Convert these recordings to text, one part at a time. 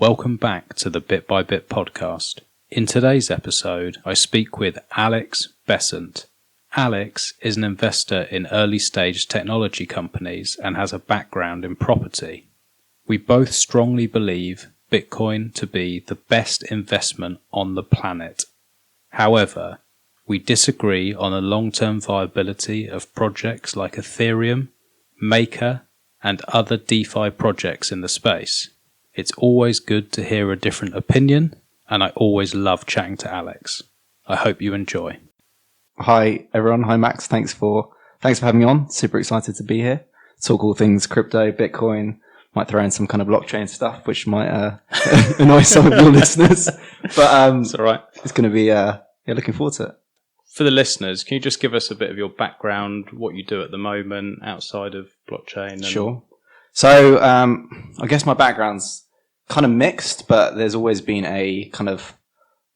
Welcome back to the Bit by Bit podcast. In today's episode, I speak with Alex Beasant. Alex is an investor in early stage technology companies and has a background in property. We both strongly believe Bitcoin to be the best investment on the planet. However, we disagree on the long-term viability of projects like Ethereum, Maker, and other DeFi projects in the space. It's always good to hear a different opinion, and I always love chatting to Alex. I hope you enjoy. Hi everyone. Hi Max. Thanks for having me on. Super excited to be here. Talk all things crypto, Bitcoin. Might throw in some kind of blockchain stuff, which might annoy some of your listeners. But It's all right. It's going to be looking forward to it. For the listeners, can you just give us a bit of your background, what you do at the moment outside of blockchain? Sure. So I guess my background's kind of mixed, but there's always been a kind of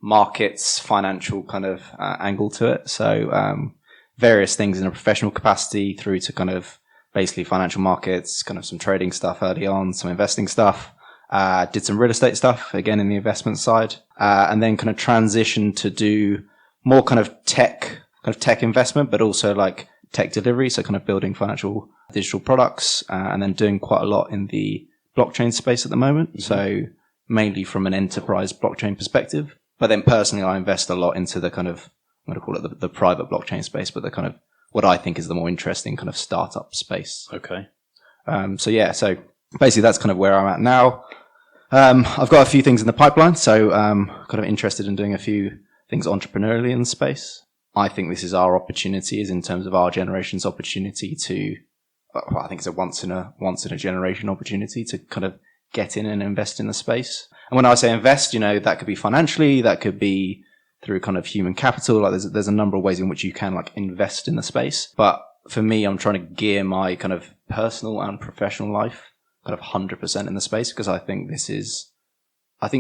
markets, financial kind of angle to it. So various things in a professional capacity through to kind of basically financial markets, kind of some trading stuff early on, some investing stuff. Did some real estate stuff, again, in the investment side. And then kind of transitioned to do more kind of tech investment, but also like tech delivery. So kind of building financial digital products, and then doing quite a lot in the blockchain space at the moment. Mm-hmm. So mainly from an enterprise blockchain perspective. But then personally, I invest a lot into the kind of, I'm going to call it the private blockchain space, but the kind of what I think is the more interesting kind of startup space. Okay. So basically that's kind of where I'm at now. I've got a few things in the pipeline. So kind of interested in doing a few things entrepreneurially in the space. I think this is our opportunity, is in terms of our generation's opportunity to, I think it's a once in a generation opportunity to kind of get in and invest in the space. And when I say invest, that could be financially, that could be through kind of human capital. Like there's a number of ways in which you can like invest in the space. But for me, I'm trying to gear my kind of personal and professional life kind of 100% in the space, because I think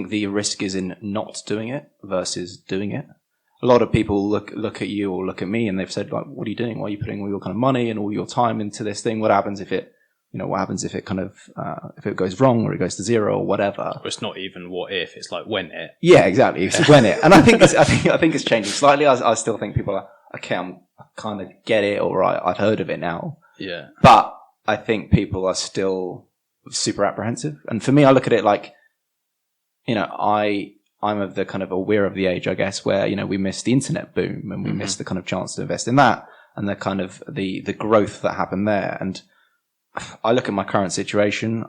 the risk is in not doing it versus doing it. A lot of people look at you or look at me and they've said, like, what are you doing? Why are you putting all your kind of money and all your time into this thing? What happens if it kind of, if it goes wrong or it goes to zero or whatever? Well, it's not even what if, it's like when it. Yeah, exactly. It's when it. And I think it's changing slightly. I still think people are, okay, I kind of get it, or I've heard of it now. Yeah. But I think people are still super apprehensive. And for me, I look at it like, I'm of the kind of aware of the age, I guess, where, we missed the internet boom and we missed the kind of chance to invest in that and the kind of the growth that happened there. And I look at my current situation.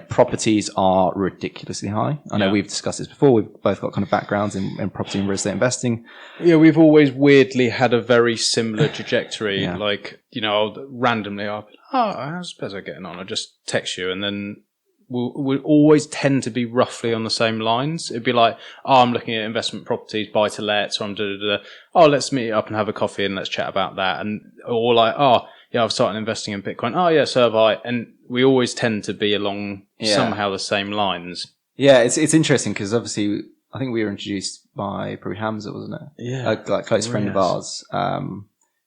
Properties are ridiculously high. I know we've discussed this before. We've both got kind of backgrounds in property and real estate investing. Yeah, we've always weirdly had a very similar trajectory. Yeah. Like, I'll randomly, how's Bezos getting on? I just text you, and then we'll always tend to be roughly on the same lines. It'd be like, I'm looking at investment properties, buy to let, or I'm let's meet up and have a coffee and let's chat about that. And or like, I've started investing in Bitcoin. Oh yeah, so have I. And we always tend to be along somehow the same lines. Yeah, it's interesting because obviously I think we were introduced by probably Hamza, wasn't it? Yeah. A close friend of ours,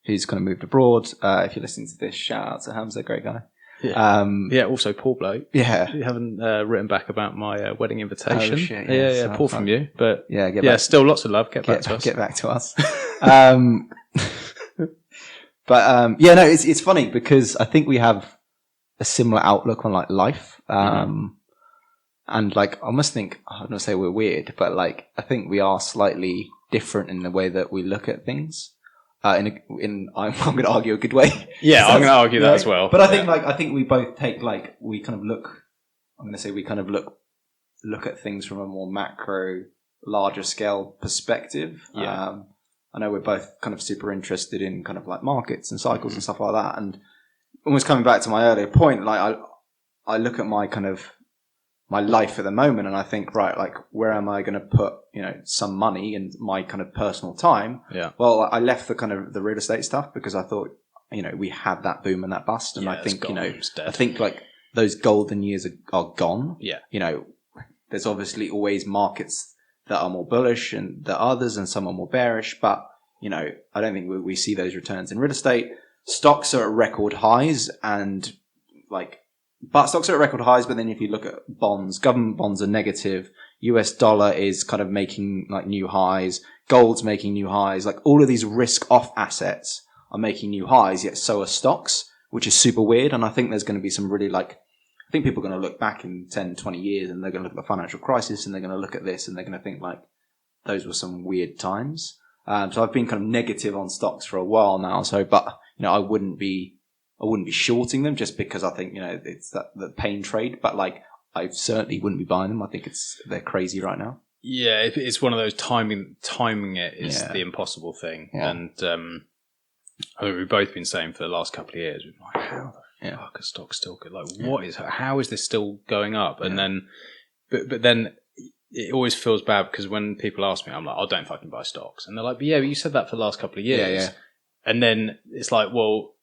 who's kind of moved abroad. If you're listening to this, shout out to Hamza, great guy. Yeah. Also poor bloke. Yeah. You haven't written back about my wedding invitation. Oh, shit, yeah, poor from you. But back. Still lots of love. Get back to us. Get back to us. But it's funny because I think we have a similar outlook on like life. And like I almost think, I don't want to say we're weird, but like I think we are slightly different in the way that we look at things. I'm going to argue a good way. Yeah, I'm going to argue that as well. But I think we both take we kind of look. I'm going to say we kind of look at things from a more macro, larger scale perspective. Yeah. I know we're both kind of super interested in kind of like markets and cycles and stuff like that. And almost coming back to my earlier point, like I look at my kind of my life at the moment and I think, right, like where am I going to put, some money and my kind of personal time? Yeah. Well, I left the kind of the real estate stuff because I thought, we had that boom and that bust. And I think, I think like those golden years are gone. Yeah. There's obviously always markets that are more bullish and the others, and some are more bearish. But, I don't think we see those returns in real estate. Stocks are at record highs, and like but stocks are at record highs. But then if you look at bonds, government bonds are negative. US dollar is kind of making like new highs. Gold's making new highs. Like all of these risk off assets are making new highs, yet so are stocks, which is super weird. And I think there's going to be some really I think people are going to look back in 10, 20 years and they're going to look at the financial crisis and they're going to look at this and they're going to think like those were some weird times. So I've been kind of negative on stocks for a while now. So, but I wouldn't be shorting them just because I think, it's the pain trade, but like I certainly wouldn't be buying them. I think they're crazy right now. Yeah, it's one of those timing it is the impossible thing. Yeah. And I think we've both been saying for the last couple of years, we've been like, how the fuck are stocks still good? Like, how is this still going up? And then, but then it always feels bad because when people ask me, I'm like, don't fucking buy stocks. And they're like, but you said that for the last couple of years. Yeah. And then it's like, well,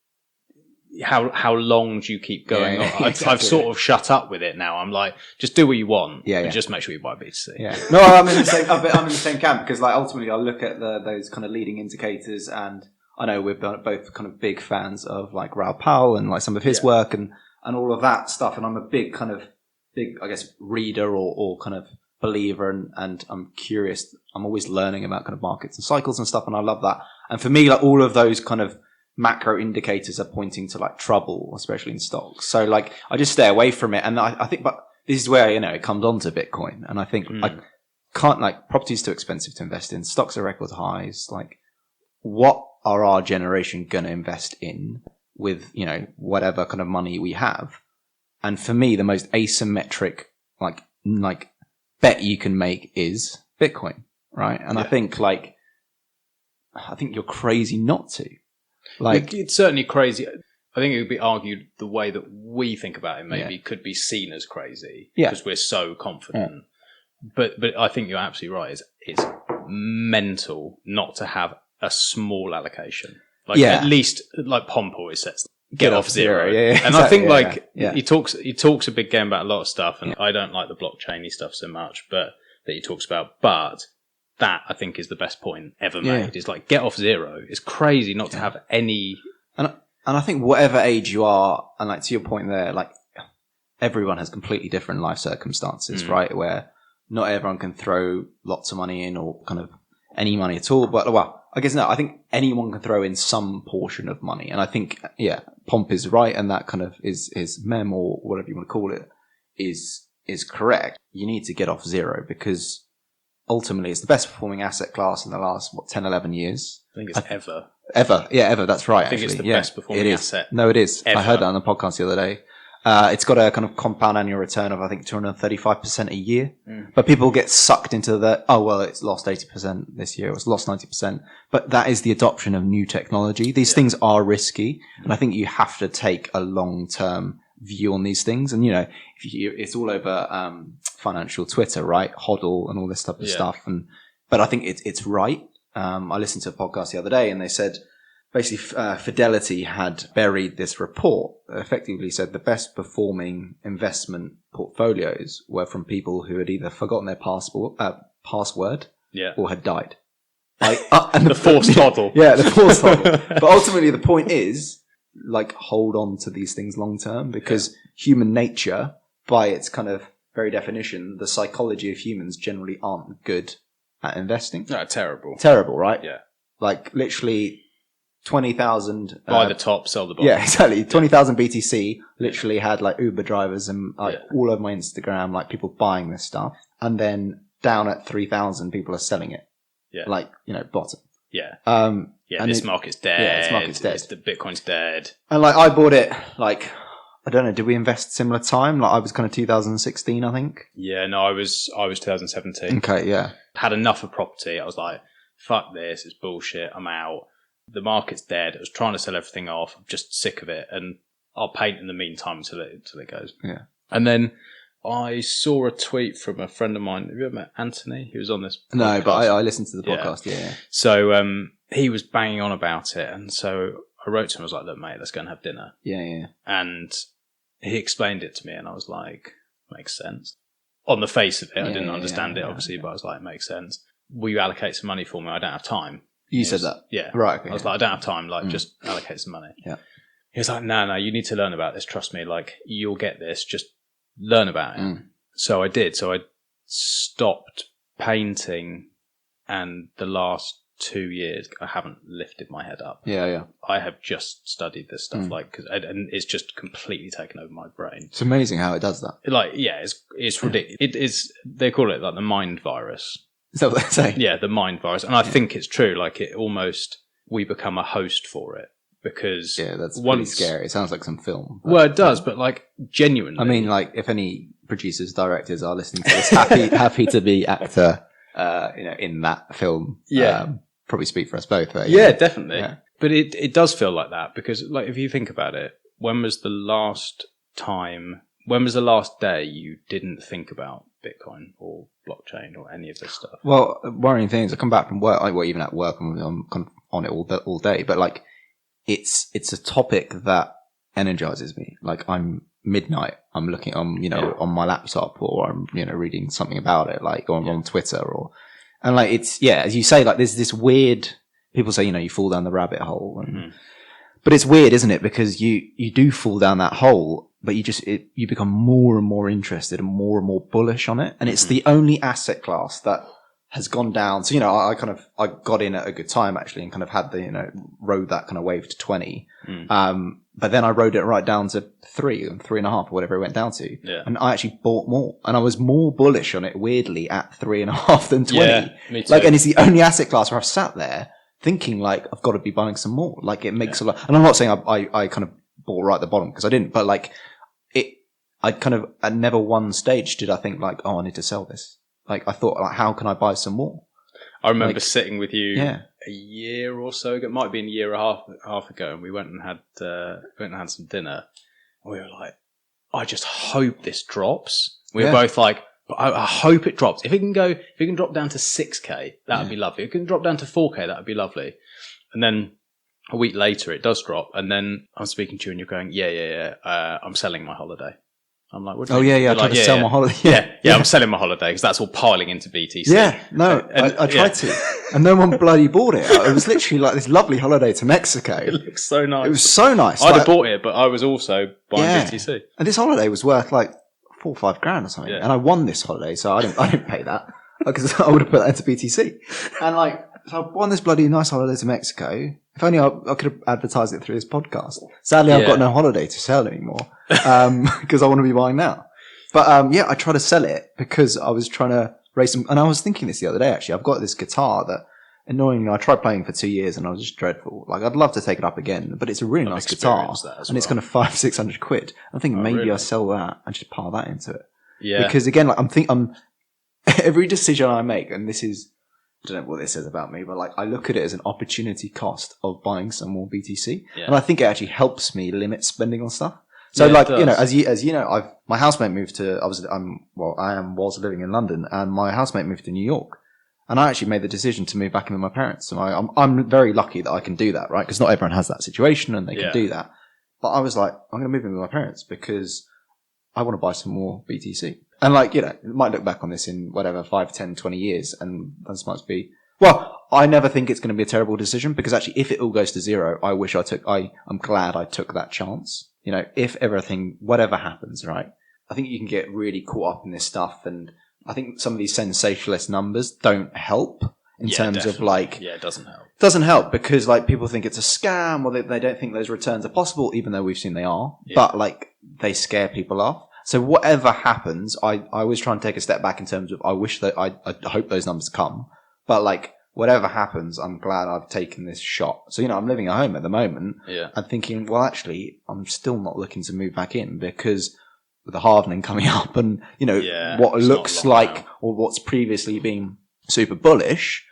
how long do you keep going on? Exactly. I've sort of shut up with it now. I'm like, just do what you want, and just make sure you buy BTC. Yeah. No, I'm in the same camp because like ultimately I look at those kind of leading indicators, and I know we're both kind of big fans of like Raoul Pal and like some of his work and all of that stuff. And I'm a big I guess reader or kind of believer, and I'm curious. I'm always learning about kind of markets and cycles and stuff, and I love that. And for me, like all of those kind of macro indicators are pointing to like trouble, especially in stocks. So like I just stay away from it. And I think, but this is where, it comes on to Bitcoin. And I think I can't, like, property's too expensive to invest in. Stocks are record highs. Like, what are our generation going to invest in with, whatever kind of money we have? And for me, the most asymmetric, like bet you can make is Bitcoin. Right. And I think you're crazy not to. Like, it's certainly crazy. I think it would be argued the way that we think about it maybe could be seen as crazy because we're so confident. Yeah. But I think you're absolutely right. It's mental not to have a small allocation. Like at least like Pomp always says, get off zero. Yeah, and exactly. I think he talks a big game about a lot of stuff, and I don't like the blockchainy stuff so much, but that he talks about. But that, I think, is the best point ever made. Is like, get off zero. It's crazy not to have any. And I think whatever age you are, and like to your point there, like everyone has completely different life circumstances, right? Where not everyone can throw lots of money in or kind of any money at all. But I guess I think anyone can throw in some portion of money. And I think, Pomp is right. And that kind of is mem or whatever you want to call it is correct. You need to get off zero because ultimately, it's the best performing asset class in the last, 10, 11 years. I think it's ever. Ever. Yeah, ever. That's right. I think it's the best performing asset. No, it is. Ever. I heard that on the podcast the other day. It's got a kind of compound annual return of, I think, 235% a year. But people get sucked into it's lost 80% this year. It's lost 90%. But that is the adoption of new technology. These things are risky. And I think you have to take a long-term view on these things. And, it's all over financial Twitter, right? HODL and all this type of stuff. But I think it's right. I listened to a podcast the other day and they said basically Fidelity had buried this report that effectively said the best performing investment portfolios were from people who had either forgotten their password or had died. And the forced HODL. Yeah, the forced HODL. But ultimately the point is, like, hold on to these things long term because human nature, by its kind of very definition, the psychology of humans generally aren't good at investing. No, terrible. Terrible, right? Yeah. Like literally 20,000. Buy the top, sell the bottom. Yeah, exactly. 20,000 BTC literally had like Uber drivers and all over my Instagram, like people buying this stuff. And then down at 3,000, people are selling it. Yeah. Like, bottom. Yeah. This market's dead. Yeah, this market's dead. The Bitcoin's dead. And like, I bought it like, I don't know, did we invest similar time? Like I was kind of 2016, I think. Yeah, no, I was 2017. Okay, yeah. Had enough of property. I was like, fuck this, it's bullshit, I'm out. The market's dead. I was trying to sell everything off. I'm just sick of it. And I'll paint in the meantime until it goes. Yeah. And then I saw a tweet from a friend of mine. Have you ever met Anthony? He was on this podcast. No, but I listened to the podcast, yeah. So he was banging on about it. And so I wrote to him, I was like, look, mate, let's go and have dinner. Yeah. And he explained it to me and I was like, makes sense. On the face of it, I didn't understand it, obviously, but I was like, it makes sense. Will you allocate some money for me? I don't have time. You said that? Yeah. Right, okay. I was like, I don't have time, just allocate some money. Yeah. He was like, no, you need to learn about this. Trust me, like, you'll get this. Just learn about it. So I did. So I stopped painting, and the last 2 years, I haven't lifted my head up. Yeah. I have just studied this stuff, and it's just completely taken over my brain. It's amazing how it does that. Like, yeah, it's ridiculous. It is. They call it like the mind virus. Is that what they say? Yeah, the mind virus, and I think it's true. Like, it almost we become a host for it because that's pretty scary. It sounds like some film. Well, it does, but like genuinely, I mean, like if any producers, directors are listening to this, happy to be actor, in that film. Yeah. Probably speak for us both. Right? Yeah, definitely. Yeah. But it does feel like that because, like, if you think about it, when was the last day you didn't think about Bitcoin or blockchain or any of this stuff? Well, worrying things. I come back from work, even at work, I'm kind of on it all day. But like, it's a topic that energizes me. Like, I'm midnight, I'm looking on my laptop, or I'm reading something about it, like on Twitter and like it's as you say, like there's this weird, people say you fall down the rabbit hole, but it's weird, isn't it? Because you do fall down that hole, but you become more and more interested and more bullish on it, and it's the only asset class that has gone down. So I got in at a good time actually, and kind of had the rode that kind of wave to 20. But then I rode it right down to 3 and 3.5 or whatever it went down to. Yeah. And I actually bought more, and I was more bullish on it weirdly at 3.5 than 20. Yeah, me too. Like, and it's the only asset class where I've sat there thinking like, I've got to be buying some more. Like, it makes a lot. And I'm not saying I kind of bought right at the bottom, because I didn't, but like at never one stage did I think like, oh, I need to sell this. Like, I thought, like, how can I buy some more? I remember sitting with you a year or so ago. It might have been a year and a half ago, and we went and had some dinner. And we were like, I just hope this drops. We were both like, I hope it drops. If it can drop down to 6K, that would be lovely. If it can drop down to 4K, that would be lovely. And then a week later, it does drop. And then I'm speaking to you, and you're going, I'm selling my holiday. I'm like, what do you mean? I tried to sell my holiday. Yeah, I'm selling my holiday because that's all piling into BTC. Yeah, no, I tried to, and no one bloody bought it. It was literally like this lovely holiday to Mexico. It looks so nice. It was so nice. I'd have bought it, but I was also buying BTC. And this holiday was worth like 4 or 5 grand or something. Yeah. And I won this holiday, so I didn't pay that because I would have put that into BTC. And like, so I won this bloody nice holiday to Mexico. If only I could have advertised it through this podcast. Sadly, I've got no holiday to sell anymore because I want to be buying now. But I tried to sell it because I was trying to raise some. And I was thinking this the other day, actually. I've got this guitar that, annoyingly, I tried playing for 2 years and I was just dreadful. Like, I'd love to take it up again, but it's a really nice guitar. And it's kind of 500-600 quid. I'm thinking maybe I'll sell that and just pile that into it. Yeah. Because again, like, I'm every decision I make, and this is, I don't know what this says about me, but like, I look at it as an opportunity cost of buying some more BTC. Yeah. And I think it actually helps me limit spending on stuff. So like, as you know, my housemate moved to, I was living in London, and my housemate moved to New York. And I actually made the decision to move back in with my parents. So I'm very lucky that I can do that, right? Because not everyone has that situation and they can do that. But I was like, I'm going to move in with my parents because I want to buy some more BTC. And like, might look back on this in whatever, 5, 10, 20 years, and this might be, well, I never think it's going to be a terrible decision, because actually if it all goes to zero, I'm glad I took that chance. If everything, whatever happens, right? I think you can get really caught up in this stuff, and I think some of these sensationalist numbers don't help in terms of like... Yeah, it doesn't help. Doesn't help because like people think it's a scam, or they don't think those returns are possible, even though we've seen they are. Yeah. But like, they scare people off. So whatever happens, I always try and take a step back in terms of, I wish that I hope those numbers come. But like, whatever happens, I'm glad I've taken this shot. So, I'm living at home at the moment. Yeah. I'm thinking, well, actually, I'm still not looking to move back in because with the hardening coming up and, what looks like, or what's previously been super bullish,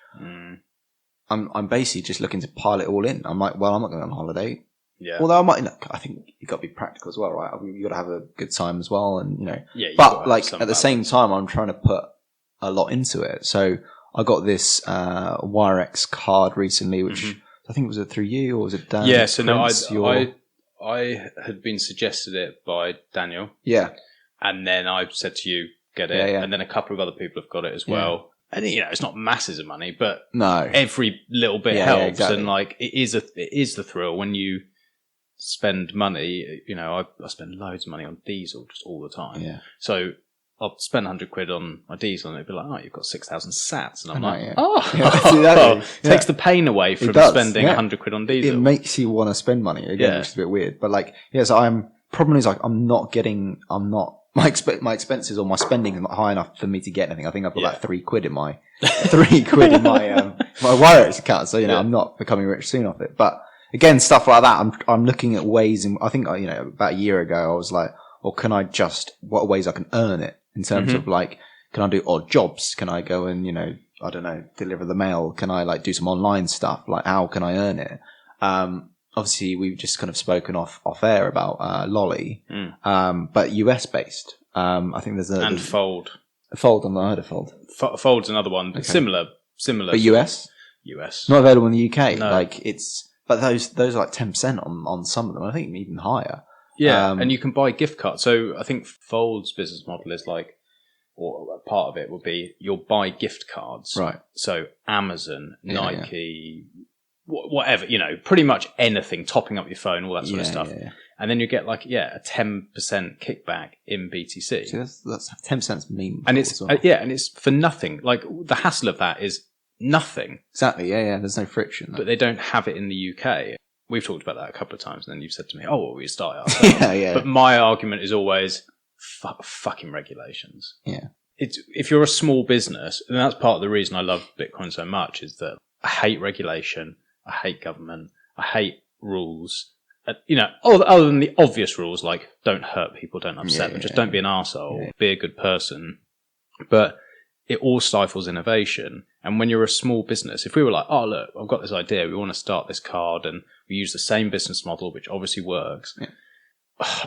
I'm basically just looking to pile it all in. I'm like, well, I'm not going on holiday. Yeah. Although I think you've got to be practical as well, right? I mean, you've got to have a good time as well, and but like at the same time, I'm trying to put a lot into it. So I got this Wirex card recently, which I think was it through you or was it Dan? Yeah. So I had been suggested it by Daniel. Yeah. And then I said to you, get it, and then a couple of other people have got it as well. And it's not masses of money, but no, every little bit helps, and like it is the thrill when you spend money, I spend loads of money on diesel just all the time. Yeah. So I'll spend 100 quid on my diesel and it'd be like, oh, you've got 6,000 sats. And I'm I know, like, yeah. oh, Yeah, takes the pain away from spending 100 quid on diesel. It makes you want to spend money again, which is a bit weird. But like, so problem is like, my expenses or my spending is not high enough for me to get anything. I think I've got like 3 quid in my, my Wirex account. So, I'm not becoming rich soon off it. But again, stuff like that, I'm looking at ways, and I think, about a year ago, I was like, or what ways I can earn it in terms of like, can I do odd jobs? Can I go and, I don't know, deliver the mail? Can I like do some online stuff? Like, how can I earn it? Obviously we've just kind of spoken off air about, Lolly, but US based. I think there's Fold. Fold, I've not heard of Fold. Fold's another one. Okay. Similar. But US? Not available in the UK. No. Like but those are like 10% on some of them. I think even higher. Yeah. And you can buy gift cards. So I think Fold's business model is like, or part of it will be you'll buy gift cards. Right. So Amazon, Nike, whatever, pretty much anything, topping up your phone, all that sort of stuff. Yeah. And then you get like, a 10% kickback in BTC. So that's 10% mean. And it's, and it's for nothing. Like the hassle of that is nothing. Exactly. Yeah. There's no friction. But they don't have it in the UK. We've talked about that a couple of times, and then you've said to me, "Oh, well, we start ourselves." Yeah. But my argument is always fucking regulations. Yeah. If you're a small business, and that's part of the reason I love Bitcoin so much, is that I hate regulation, I hate government, I hate rules. Other than the obvious rules like don't hurt people, don't upset them, just don't be an arsehole, be a good person. But it all stifles innovation. And when you're a small business, if we were like, oh, look, I've got this idea, we want to start this card and we use the same business model, which obviously works. Yeah.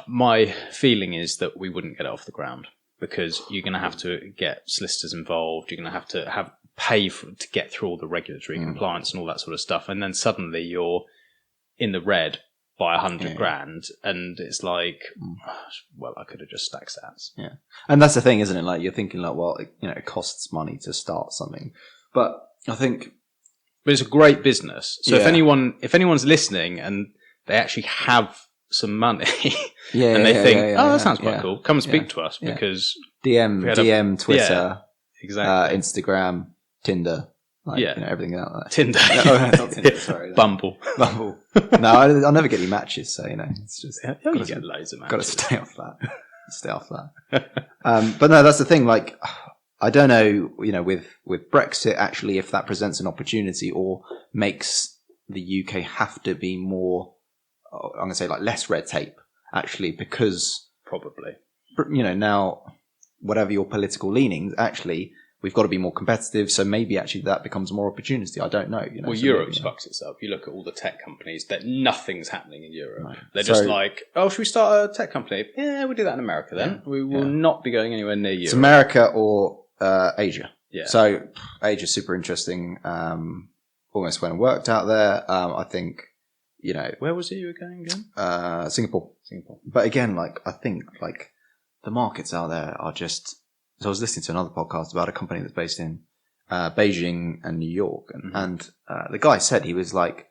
My feeling is that we wouldn't get it off the ground because you're going to have to get solicitors involved. You're going to have pay to get through all the regulatory compliance and all that sort of stuff. And then suddenly you're in the red by 100 grand, and it's like, well, I could have just stacked sats. Yeah, and that's the thing, isn't it? Like you're thinking, like, well, it costs money to start something, but I think, but it's a great business. So if anyone's listening and they actually have some money, and they think, that sounds quite cool, come and speak to us because DM, Twitter, exactly, Instagram, Tinder. Like, everything out there. Tinder. No, not Tinder, sorry. Bumble. No, I'll never get any matches, so, it's just... you get loads of matches. Got to stay off that. But no, that's the thing, like, I don't know, with Brexit, actually, if that presents an opportunity or makes the UK have to be more, I'm going to say, like, less red tape, actually, because... Probably. Now, whatever your political leanings, actually... We've got to be more competitive, so maybe actually that becomes more opportunity. I don't know. Well, so Europe fucks itself. You look at all the tech companies, that nothing's happening in Europe. No. They're just like, oh, should we start a tech company? Yeah, we'll do that in America then. We will not be going anywhere near Europe. It's America or Asia. Yeah. So Asia's super interesting. Almost went and worked out there. I think, Where was it you were going again? Singapore. But again, like, I think, like, the markets out there are just... So I was listening to another podcast about a company that's based in Beijing and New York, and the guy said, he was like,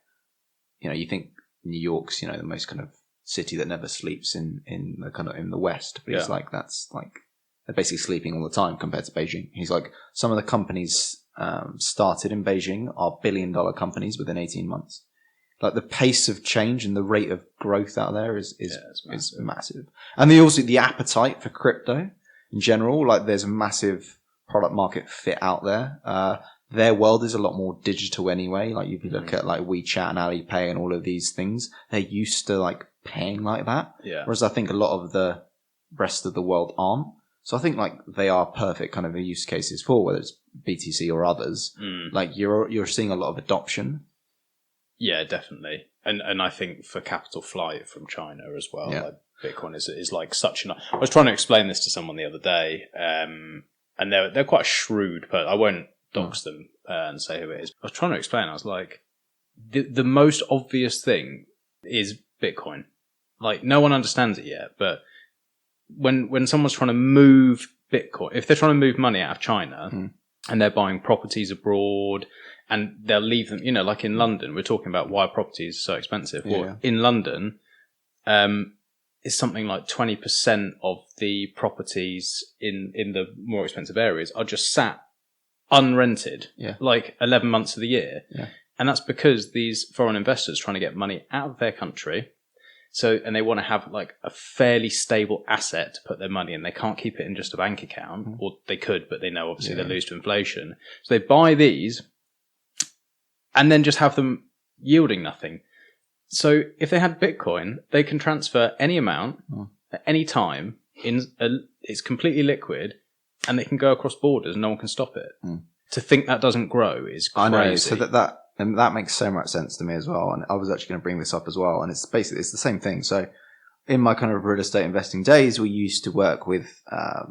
you think New York's the most kind of city that never sleeps in the kind of in the West, but he's like, that's like they're basically sleeping all the time compared to Beijing. He's like, some of the companies started in Beijing are billion-dollar companies within 18 months. Like the pace of change and the rate of growth out there is massive, and the appetite for crypto. In general, like there's a massive product market fit out there. Their world is a lot more digital anyway. Like if you look at like WeChat and Alipay and all of these things, they're used to like paying like that. Yeah. Whereas I think a lot of the rest of the world aren't. So I think like they are perfect kind of use cases for whether it's BTC or others. Like you're seeing a lot of adoption. Yeah, definitely. And I think for capital flight from China as well. Yeah. Like Bitcoin is like such an... I was trying to explain this to someone the other day, and they're quite shrewd, but I won't dox them and say who it is. I was trying to explain, I was like, the most obvious thing is Bitcoin. Like, no one understands it yet, but when someone's trying to move Bitcoin, if they're trying to move money out of China, and they're buying properties abroad, and they'll leave them, like in London, we're talking about why properties are so expensive. Well, in London... is something like 20% of the properties in the more expensive areas are just sat unrented, like 11 months of the year. Yeah. And that's because these foreign investors trying to get money out of their country. So, and they want to have like a fairly stable asset to put their money in. They can't keep it in just a bank account, or they could, but they know obviously they lose to inflation. So they buy these and then just have them yielding nothing. So if they had Bitcoin, they can transfer any amount at any time. It's completely liquid, and they can go across borders and no one can stop it. To think that doesn't grow is crazy. I know. So that makes so much sense to me as well. And I was actually going to bring this up as well. And it's the same thing. So in my kind of real estate investing days, we used to work with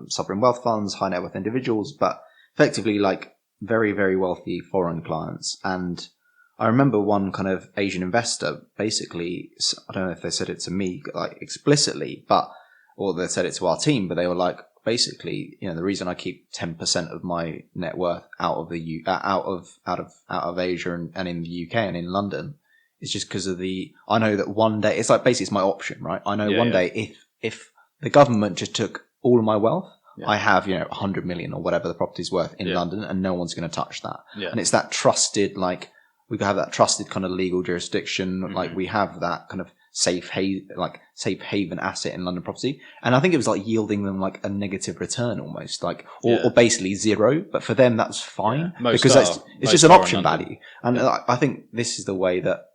sovereign wealth funds, high net worth individuals, but effectively like very, very wealthy foreign clients. And I remember one kind of Asian investor basically, I don't know if they said it to me like explicitly, or they said it to our team, but they were like, basically, the reason I keep 10% of my net worth out of Asia and in the UK and in London is just because I know that one day, it's like basically it's my option, right? I know one day if the government just took all of my wealth, I have, 100 million or whatever the property's worth in London, and no one's going to touch that. Yeah. And it's that trusted, like, we have that trusted kind of legal jurisdiction. Like we have that kind of safe haven asset in London property. And I think it was like yielding them like a negative return almost, like, or basically zero. But for them, that's fine because it's just an option value. And I think this is the way that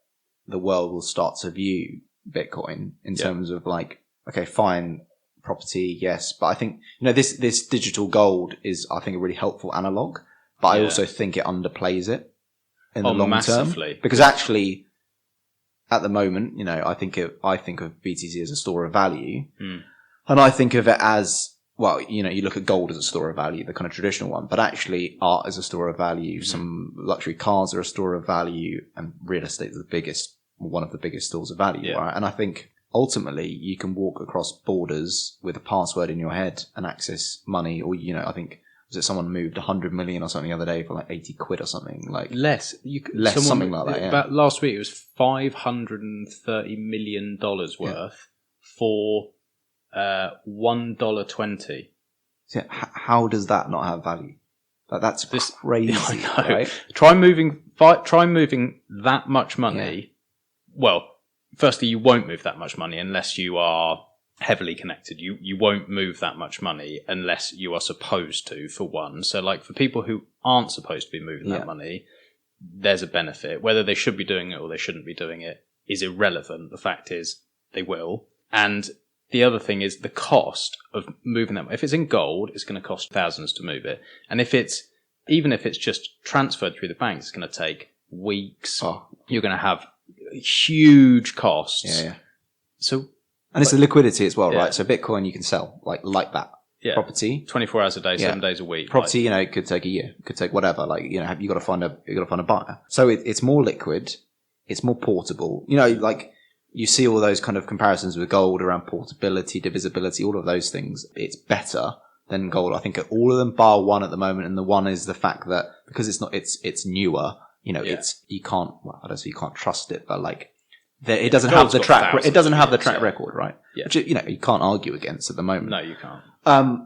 the world will start to view Bitcoin in terms of like, okay, fine, property, yes. But I think, this digital gold is, I think, a really helpful analog, but I also think it underplays it in the long term, because actually at the moment, I think of BTC as a store of value, and I think of it as, well, you look at gold as a store of value, the kind of traditional one, but actually art is a store of value. Some luxury cars are a store of value, and real estate is one of the biggest stores of value, right? And I think ultimately you can walk across borders with a password in your head and access money, or, I think, was it someone moved 100 million or something the other day for like 80 quid or something? Like less, something like that. Yeah. About last week, it was $530 million worth for $1.20. So how does that not have value? That's crazy. I know. Right? Try moving that much money. Yeah. Well, firstly, you won't move that much money unless you are heavily connected. You won't move that much money unless you are supposed to, for one. So like for people who aren't supposed to be moving that money, there's a benefit. Whether they should be doing it or they shouldn't be doing it is irrelevant. The fact is they will. And the other thing is the cost of moving that. If it's in gold, it's going to cost thousands to move it. And even if it's just transferred through the bank, it's going to take weeks. You're going to have huge costs. Yeah. So, and it's the liquidity as well, right? So Bitcoin you can sell like that. Yeah. Property 24 hours a day, 7 days a week. Property, it could take a year, it could take whatever. Like, you got to find a buyer. So it's more liquid, it's more portable. Like you see all those kind of comparisons with gold around portability, divisibility, all of those things. It's better than gold. I think all of them bar one at the moment, and the one is the fact that because it's newer. You can't. Well, I don't say you can't trust it, but like. It doesn't have the track. It doesn't have the track record, right? Yeah. Which you can't argue against at the moment. No, you can't.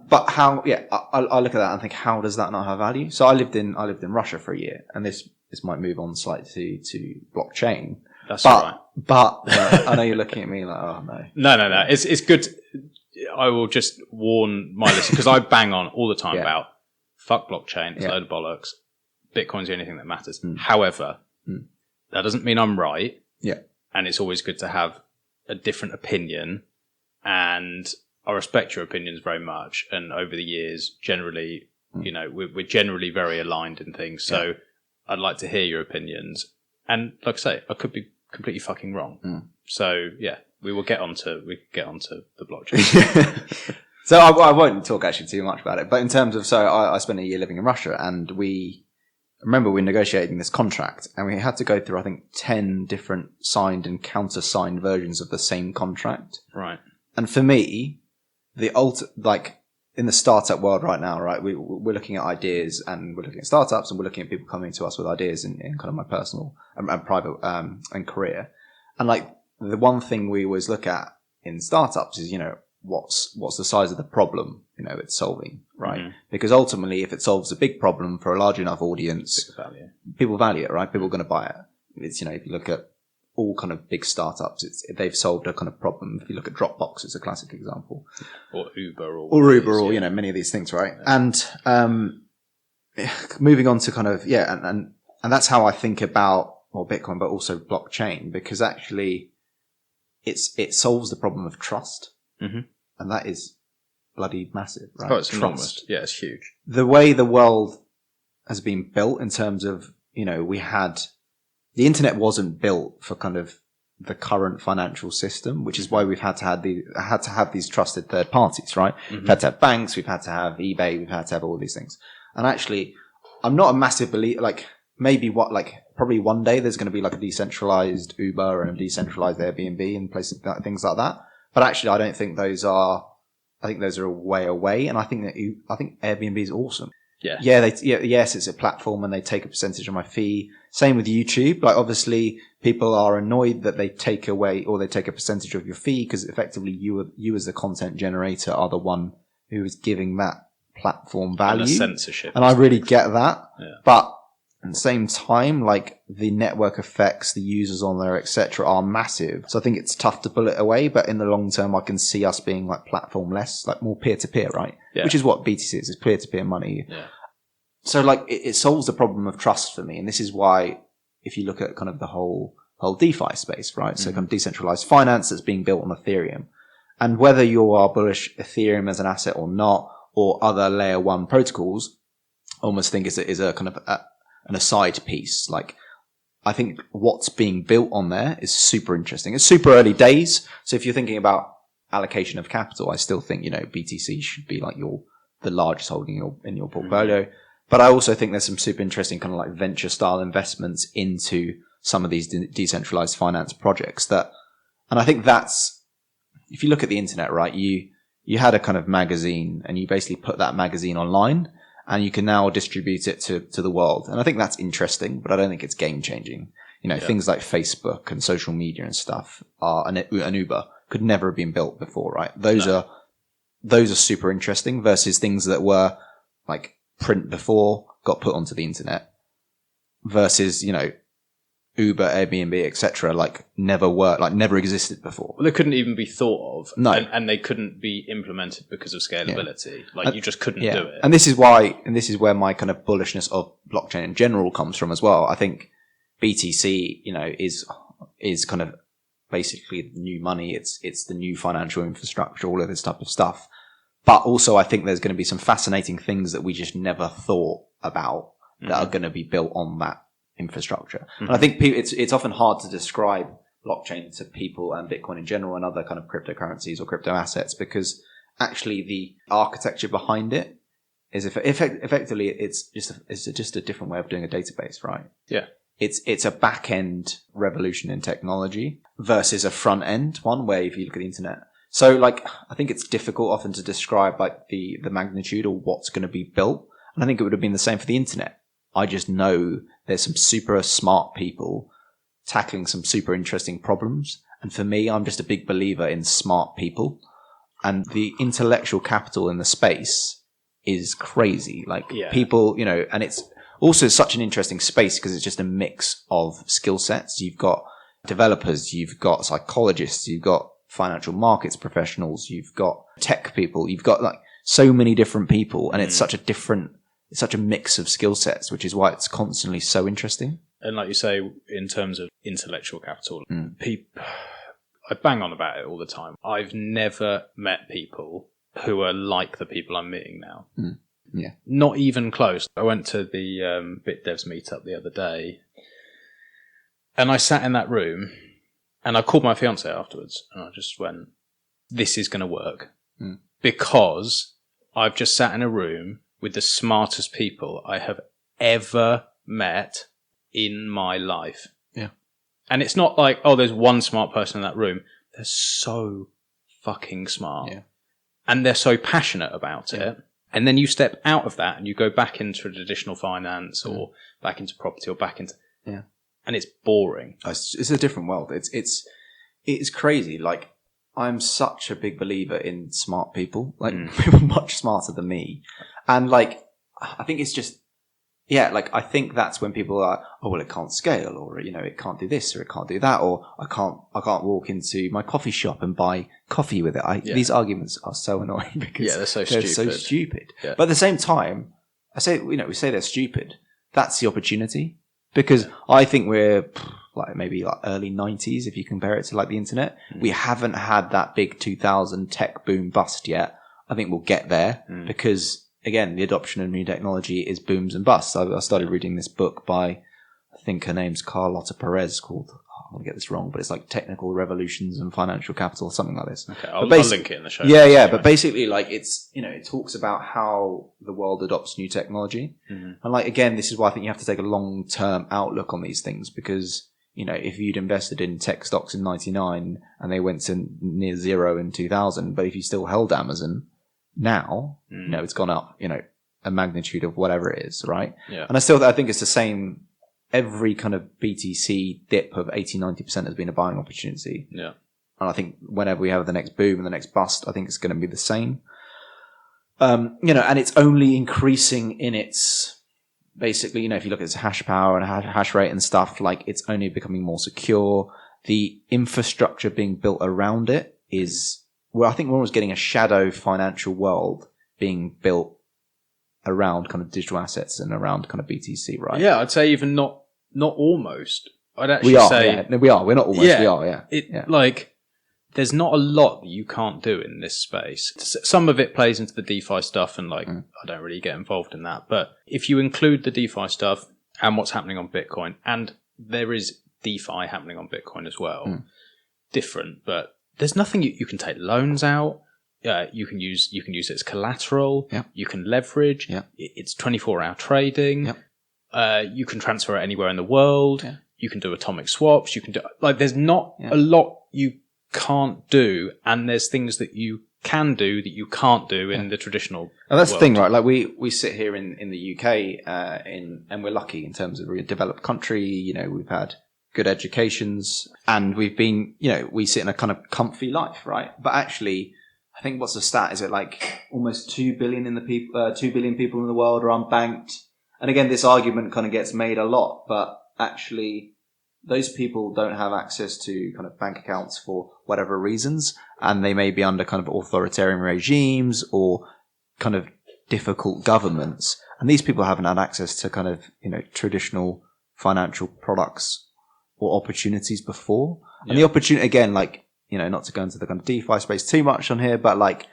But how? Yeah, I look at that and think, how does that not have value? So I lived in Russia for a year, and this might move on slightly to blockchain. That's right. But I know you're looking at me like, oh no. No. It's good. I will just warn my listeners because I bang on all the time about fuck blockchain. It's a load of bollocks. Bitcoin's the only thing that matters. However, that doesn't mean I'm right. Yeah. And it's always good to have a different opinion. And I respect your opinions very much. And over the years, generally, we're generally very aligned in things. So I'd like to hear your opinions. And like I say, I could be completely fucking wrong. So yeah, we can get onto the blockchain. So I won't talk actually too much about it. But in terms of, I spent a year living in Russia, and remember we were negotiating this contract, and we had to go through, I think, 10 different signed and countersigned versions of the same contract. Right. And for me, in the startup world right now, right, we're looking at ideas, and we're looking at startups, and we're looking at people coming to us with ideas in kind of my personal and private and career. And like the one thing we always look at in startups is, what's the size of the problem, it's solving, right? Mm-hmm. Because ultimately, if it solves a big problem for a large enough audience, people value it, right? People are going to buy it. It's, if you look at all kind of big startups, they've solved a kind of problem. If you look at Dropbox, it's a classic example. Or Uber or many of these things, right? Yeah. And, moving on to kind of, and that's how I think about, Bitcoin, but also blockchain, because actually it solves the problem of trust. Mm-hmm. And that is bloody massive, right? Oh, it's enormous. Yeah, it's huge. The way the world has been built in terms of, the internet wasn't built for kind of the current financial system, which is why we've had to have these trusted third parties, right? Mm-hmm. We've had to have banks, we've had to have eBay, we've had to have all these things. And actually, I'm not a massive believer, probably one day there's going to be like a decentralized Uber and a decentralized Airbnb and places, things like that. But actually, I don't think those are a way away. And I think Airbnb is awesome. Yeah. Yes, it's a platform and they take a percentage of my fee. Same with YouTube. Like, obviously, people are annoyed that they take away or they take a percentage of your fee because effectively you as the content generator are the one who is giving that platform value. And the censorship. And I really get that. Yeah. But at the same time, like, the network effects, the users on there, etc., are massive. So I think it's tough to pull it away. But in the long term, I can see us being like platform-less, like more peer-to-peer, right? Yeah. Which is what BTC is peer-to-peer money. Yeah. So, like, it solves the problem of trust for me. And this is why, if you look at kind of the whole DeFi space, right? Mm-hmm. So kind of decentralized finance that's being built on Ethereum. And whether you are bullish Ethereum as an asset or not, or other layer one protocols, I almost think is a kind of an aside piece. Like, I think what's being built on there is super interesting. It's super early days. So if you're thinking about allocation of capital, I still think, BTC should be like the largest holding in your portfolio. Mm-hmm. But I also think there's some super interesting kind of like venture style investments into some of these decentralized finance projects and I think that's, if you look at the internet, right, you had a kind of magazine and you basically put that magazine online and you can now distribute it to the world. And I think that's interesting, but I don't think it's game changing. Things like Facebook and social media and stuff are an Uber could never have been built before, right? Those are super interesting versus things that were like print before got put onto the internet versus, Uber, Airbnb, etc., like never existed before. Well, they couldn't even be thought of. No. And they couldn't be implemented because of scalability. Yeah. You just couldn't do it. And this is where my kind of bullishness of blockchain in general comes from as well. I think BTC, is kind of basically the new money. It's the new financial infrastructure, all of this type of stuff. But also I think there's going to be some fascinating things that we just never thought about that are going to be built on that infrastructure. Mm-hmm. And I think it's often hard to describe blockchain to people and Bitcoin in general and other kind of cryptocurrencies or crypto assets because actually the architecture behind it is effectively it's just a different way of doing a database, right? Yeah. It's a back end revolution in technology versus a front end one where if you look at the internet. So like I think it's difficult often to describe like the magnitude or what's going to be built. And I think it would have been the same for the internet. I just know there's some super smart people tackling some super interesting problems. And for me, I'm just a big believer in smart people. And the intellectual capital in the space is crazy. Like people, and it's also such an interesting space because it's just a mix of skill sets. You've got developers, you've got psychologists, you've got financial markets professionals, you've got tech people, you've got like so many different people. And it's such a mix of skill sets, which is why it's constantly so interesting. And like you say, in terms of intellectual capital, I bang on about it all the time. I've never met people who are like the people I'm meeting now. Mm. Yeah. Not even close. I went to the BitDevs meetup the other day and I sat in that room and I called my fiance afterwards and I just went, this is going to work. Mm. Because I've just sat in a room with the smartest people I have ever met in my life. Yeah. And it's not like, oh, there's one smart person in that room. They're so fucking smart. Yeah. And they're so passionate about it. And then you step out of that and you go back into traditional finance or back into property or back into... Yeah. And it's boring. It's a different world. It's crazy. Like, I'm such a big believer in smart people, like people much smarter than me. And like, I think it's just, yeah, like I think that's when people are, oh, well, it can't scale, or, you know, it can't do this or it can't do that, or I can't walk into my coffee shop and buy coffee with it. These arguments are so annoying because they're so stupid. Yeah. But at the same time, I say, you know, we say they're stupid. That's the opportunity, because I think we're like maybe like early 90s if you compare it to like the internet. We haven't had that big 2000 tech boom bust yet. I think we'll get there because, again, the adoption of new technology is booms and busts. I started reading this book by, I think her name's Carlotta Perez, called, I'm going to get this wrong, but it's like Technical Revolutions and Financial Capital, something like this. Okay, I'll link it in the show. Yeah, anyway. But basically, like, it's, you know, it talks about how the world adopts new technology. And like, again, this is why I think you have to take a long-term outlook on these things, because, you know, if you'd invested in tech stocks in 99 and they went to near zero in 2000, but if you still held Amazon now, you know, it's gone up, you know, a magnitude of whatever it is, right? Yeah. And I think it's the same. Every kind of BTC dip of 80-90% has been a buying opportunity. Yeah. And I think whenever we have the next boom and the next bust, I think it's going to be the same. You know, and it's only increasing in its, basically, you know, if you look at its hash power and hash rate and stuff, like, it's only becoming more secure. The infrastructure being built around it is, well, I think we're almost getting a shadow financial world being built around kind of digital assets and around kind of BTC, right? Yeah, I'd say even not almost. I'd actually say... Yeah. No, we are. We're not almost. Yeah, we are, yeah. Like, there's not a lot that you can't do in this space. Some of it plays into the DeFi stuff, and like, I don't really get involved in that. But if you include the DeFi stuff and what's happening on Bitcoin, and there is DeFi happening on Bitcoin as well, different, but there's nothing you can take loans out. You can use it as collateral. Yeah. You can leverage. Yeah. It's 24-hour trading. Yeah. You can transfer it anywhere in the world. Yeah. You can do atomic swaps. You can do, like, there's not a lot you can't do, and there's things that you can do that you can't do in the traditional and that's world. The thing, right? Like, we sit here in the UK, and we're lucky in terms of a developed country. You know, we've had good educations, and we've been, you know, we sit in a kind of comfy life, right? But actually, I think what's the stat? Is it like almost 2 billion 2 billion people in the world are unbanked? And again, this argument kind of gets made a lot, but actually those people don't have access to kind of bank accounts for whatever reasons. And they may be under kind of authoritarian regimes or kind of difficult governments. And these people haven't had access to kind of, you know, traditional financial products or opportunities before. Yeah. And the opportunity, again, like, you know, not to go into the kind of DeFi space too much on here, but like,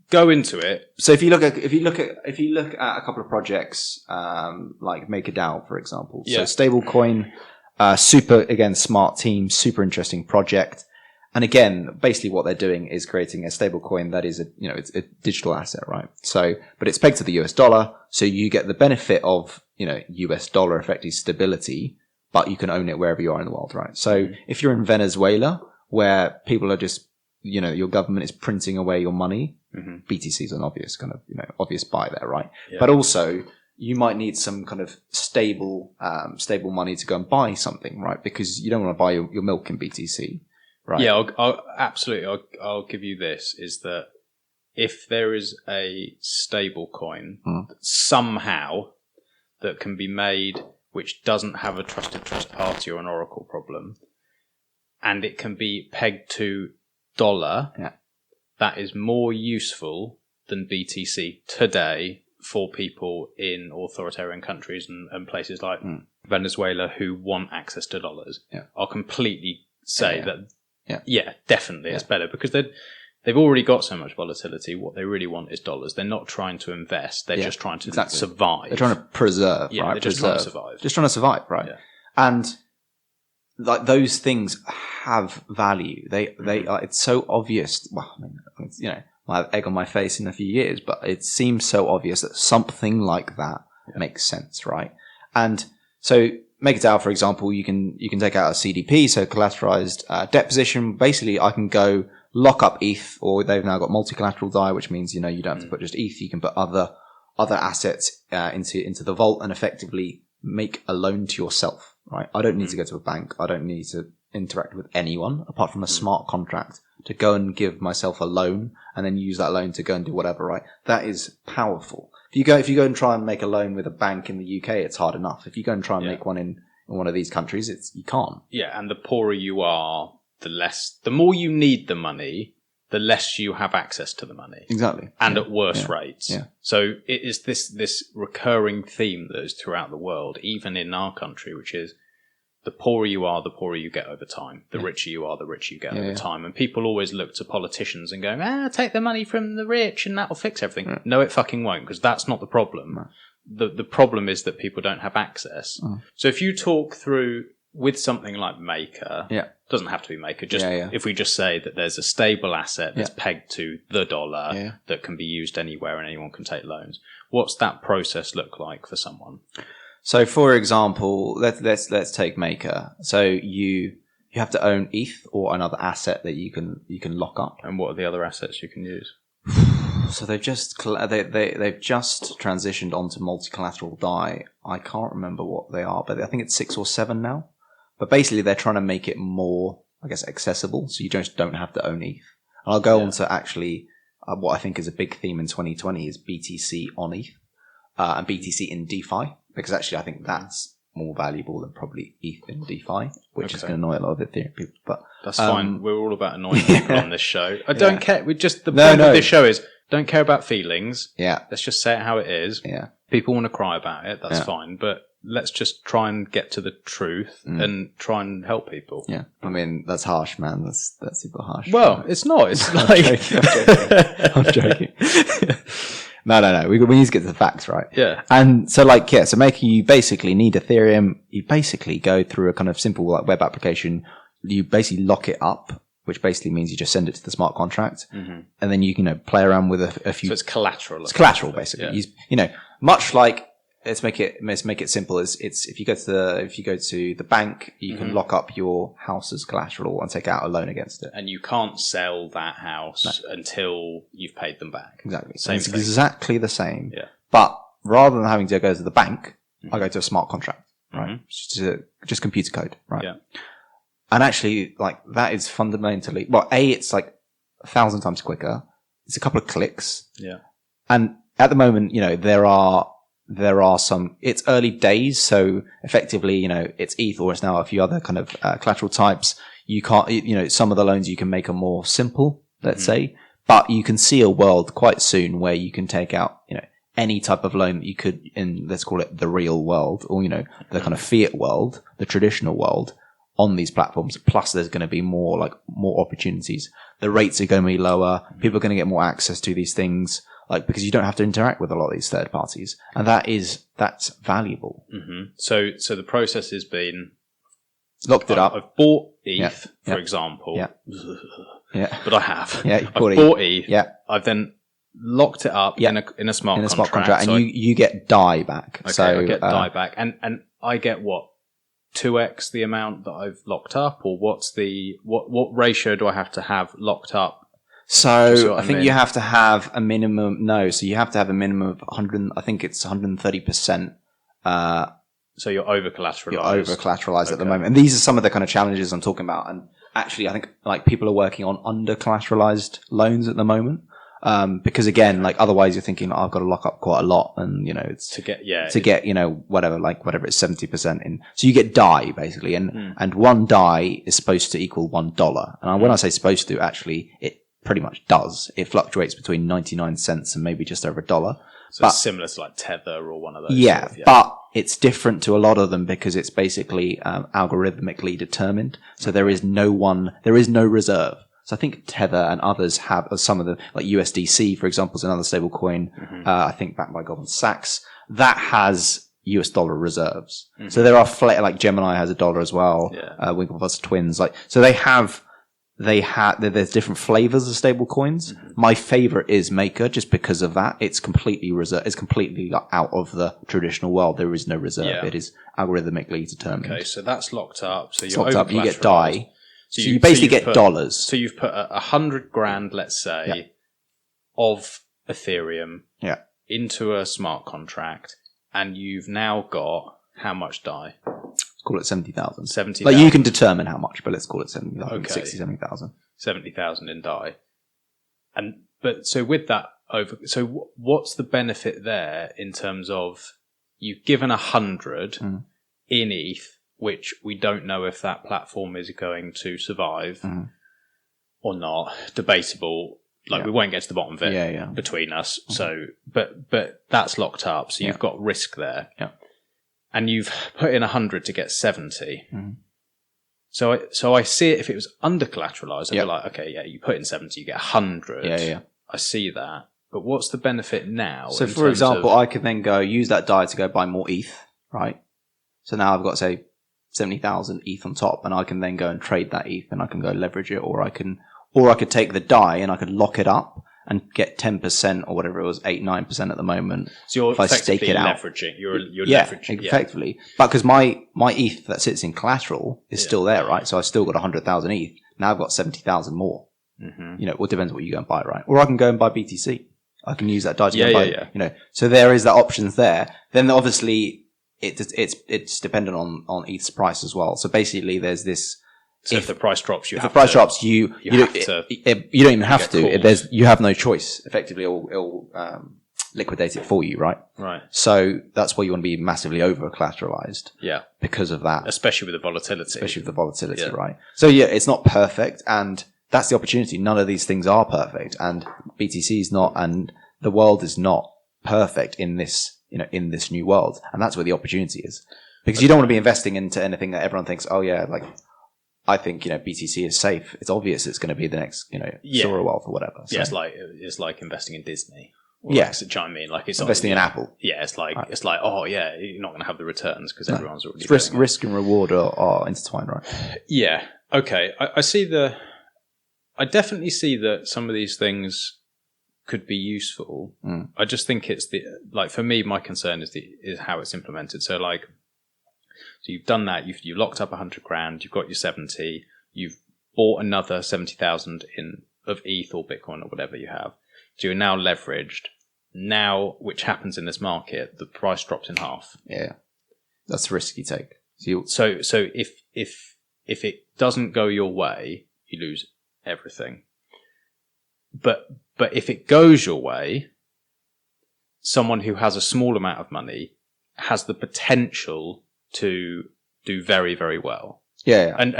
go into it. So if you look at a couple of projects, like MakerDAO, for example, so stablecoin, super, again, smart team, super interesting project. And again, basically what they're doing is creating a stablecoin that is it's a digital asset, right? So, but it's pegged to the US dollar. So you get the benefit of, you know, US dollar effective stability, but you can own it wherever you are in the world, right? So if you're in Venezuela, where people are just, you know, your government is printing away your money, BTC is an obvious kind of, you know, obvious buy there, right? Yeah. But also you might need some kind of stable money to go and buy something, right? Because you don't want to buy your milk in BTC, right? Yeah, I'll absolutely. I'll give you this, is that if there is a stable coin somehow that can be made which doesn't have a trusted party or an oracle problem, and it can be pegged to dollar, that is more useful than BTC today for people in authoritarian countries and places like Venezuela who want access to dollars. Yeah. I'll completely say that, definitely it's better, because they've already got so much volatility. What they really want is dollars. They're not trying to invest. They're just trying to survive. They're trying to preserve, right? They're just trying to survive. Just trying to survive, right? Yeah. And like, those things have value. They are, it's so obvious. Well, I mean, it's, you know, I'll have egg on my face in a few years, but it seems so obvious that something like that makes sense, right? And so MakerDAO, for example, you can take out a CDP, so collateralized debt position. Basically, I can go lock up ETH, or they've now got multi-collateral DAI, which means, you know, you don't have to put just ETH. You can put other assets into the vault and effectively make a loan to yourself, right? I don't need to go to a bank. I don't need to interact with anyone apart from a smart contract to go and give myself a loan and then use that loan to go and do whatever, right? That is powerful. If you go and try and make a loan with a bank in the UK, it's hard enough. If you go and try and make one in one of these countries, you can't. Yeah, and the poorer you are, the more you need the money, the less you have access to the money. Exactly. And at worse rates. Yeah. So it is this recurring theme that is throughout the world, even in our country, which is the poorer you are, the poorer you get over time. The richer you are, the richer you get over time. And people always look to politicians and go, take the money from the rich and that'll fix everything. Yeah. No, it fucking won't, because that's not the problem. No. The problem is that people don't have access. So if you talk through with something like Maker, doesn't have to be Maker, just if we just say that there's a stable asset that's pegged to the dollar that can be used anywhere and anyone can take loans, what's that process look like for someone? So, for example, let's take Maker. So you have to own ETH or another asset that you can lock up. And what are the other assets you can use? So they've just transitioned onto multi-collateral DAI. I can't remember what they are, but I think it's 6 or 7 now. But basically, they're trying to make it more, I guess, accessible, so you just don't have to own ETH. And I'll go on to actually what I think is a big theme in 2020 is BTC on ETH and BTC in DeFi. Because actually, I think that's more valuable than probably ETH in DeFi, which is going to annoy a lot of Ethereum people. But that's fine. We're all about annoying people on this show. I don't care. The point of this show is don't care about feelings. Yeah. Let's just say it how it is. Yeah. People want to cry about it. That's fine. But let's just try and get to the truth and try and help people. Yeah. I mean, that's harsh, man. That's super harsh. Well, it's not. It's like... I'm joking. No. We need to get to the facts, right? Yeah. And so, so Maker, you basically need Ethereum. You basically go through a kind of simple web application. You basically lock it up, which basically means you just send it to the smart contract, and then you play around with a few. So it's collateral. It's collateral, basically. Yeah. Much like let's make it simple. It's if you go to the bank, you can lock up your house as collateral and take out a loan against it. And you can't sell that house until you've paid them back. Exactly. It's exactly the same. Yeah. But rather than having to go to the bank, I go to a smart contract, right? Just computer code, right? Yeah. And actually, that is fundamentally it's 1,000 times quicker. It's a couple of clicks. Yeah. And at the moment, there are some, it's early days. So effectively, it's ETH or it's now a few other kind of collateral types. You can't, some of the loans you can make are more simple, let's say, but you can see a world quite soon where you can take out, any type of loan that you could in, let's call it the real world or, the kind of fiat world, the traditional world on these platforms. Plus there's going to be more opportunities. The rates are going to be lower. People are going to get more access to these things. Because you don't have to interact with a lot of these third parties. And that's valuable. Mm-hmm. So the process has been locked it up. I've bought ETH, for example. Yeah. But I have. Yeah. I've bought ETH. Yeah. I've then locked it up in a smart contract. And you get DAI back. Okay, so I get DAI back. And I get what? 2x the amount that I've locked up? Or what's what ratio do I have to have locked up? So I think you have to have a minimum. No, so you have to have a minimum of 100. I think it's 130%. So you're over collateralized. You're over collateralized at the moment, and these are some of the kind of challenges I'm talking about. And actually, I think people are working on under collateralized loans at the moment, because again, otherwise you're thinking, I've got to lock up quite a lot, and it's to get whatever it's 70% in. So you get DAI basically, and one DAI is supposed to equal $1. And when I say supposed to, actually it pretty much does. It fluctuates between 99 cents and maybe just over $1. So it's similar to Tether or one of those. Yeah, but it's different to a lot of them because it's basically algorithmically determined. So there is no reserve. So I think Tether and others have some of the, USDC, for example, is another stable coin, I think backed by Goldman Sachs, that has US dollar reserves. So there are, Gemini has $1 as well, Winklevoss Twins, so there's different flavors of stable coins. My favorite is Maker just because of that. It's completely reserved. It's completely out of the traditional world. There is no reserve. Yeah. It is algorithmically determined. Okay, so that's locked up. So you're locked up. You get DAI. So you basically get dollars. So you've put $100,000, let's say, of Ethereum into a smart contract, and you've now got how much DAI? call it 70,000. 70,000. Like you can determine how much, but let's call it 70,000. Okay. 60, 70,000. 70,000 in DAI. But so with that so what's the benefit there in terms of you've given 100 in ETH, which we don't know if that platform is going to survive or not. Debatable. Like we won't get to the bottom of it between us. So, but that's locked up. So you've got risk there. Yeah. And you've put in 100 to get 70. So I see it if it was under collateralized. I'd be like, okay, you put in 70, you get 100. Yeah. I see that. But what's the benefit now? So for example, I could then go use that DAI to go buy more ETH, right? So now I've got, say, 70,000 ETH on top, and I can then go and trade that ETH, and I can go leverage it, or I could take the DAI and I could lock it up and get 10% or whatever it was, 8-9% at the moment. So you're if I stake it out. leveraging. You're leveraging. Effectively. But because my ETH that sits in collateral is still there, right? So I've still got 100,000 ETH. Now I've got 70,000 more. It depends what you go and buy, right? Or I can go and buy BTC. I can use that DAI to go and buy, So there is that options there. Then obviously it's dependent on ETH's price as well. So basically there's this. So if the price drops, you don't even have to. You have no choice. Effectively, it'll liquidate it for you, right? Right. So that's why you want to be massively over collateralized. Yeah. Because of that, especially with the volatility. Right? So it's not perfect, and that's the opportunity. None of these things are perfect, and BTC is not, and the world is not perfect in this, in this new world, and that's where the opportunity is. Because you don't want to be investing into anything that everyone thinks, oh yeah, like. I think, BTC is safe. It's obvious it's going to be the next, Sora wealth or whatever. So. Yeah, it's like investing in Disney. Do you know what I mean? Like it's investing in Apple. Yeah, it's like, oh yeah, you're not going to have the returns because everyone's already risk and reward are intertwined, right? Yeah. Okay. I definitely see that some of these things could be useful. I just think it's for me, my concern is how it's implemented. So so you've done that. You locked up 100 grand. You've got your 70. You've bought another 70,000 of ETH or Bitcoin or whatever you have. So you're now leveraged. Now, which happens in this market, the price drops in half. Yeah, that's the risk you take. So if it doesn't go your way, you lose everything. But if it goes your way, someone who has a small amount of money has the potential to do very, very well. Yeah. And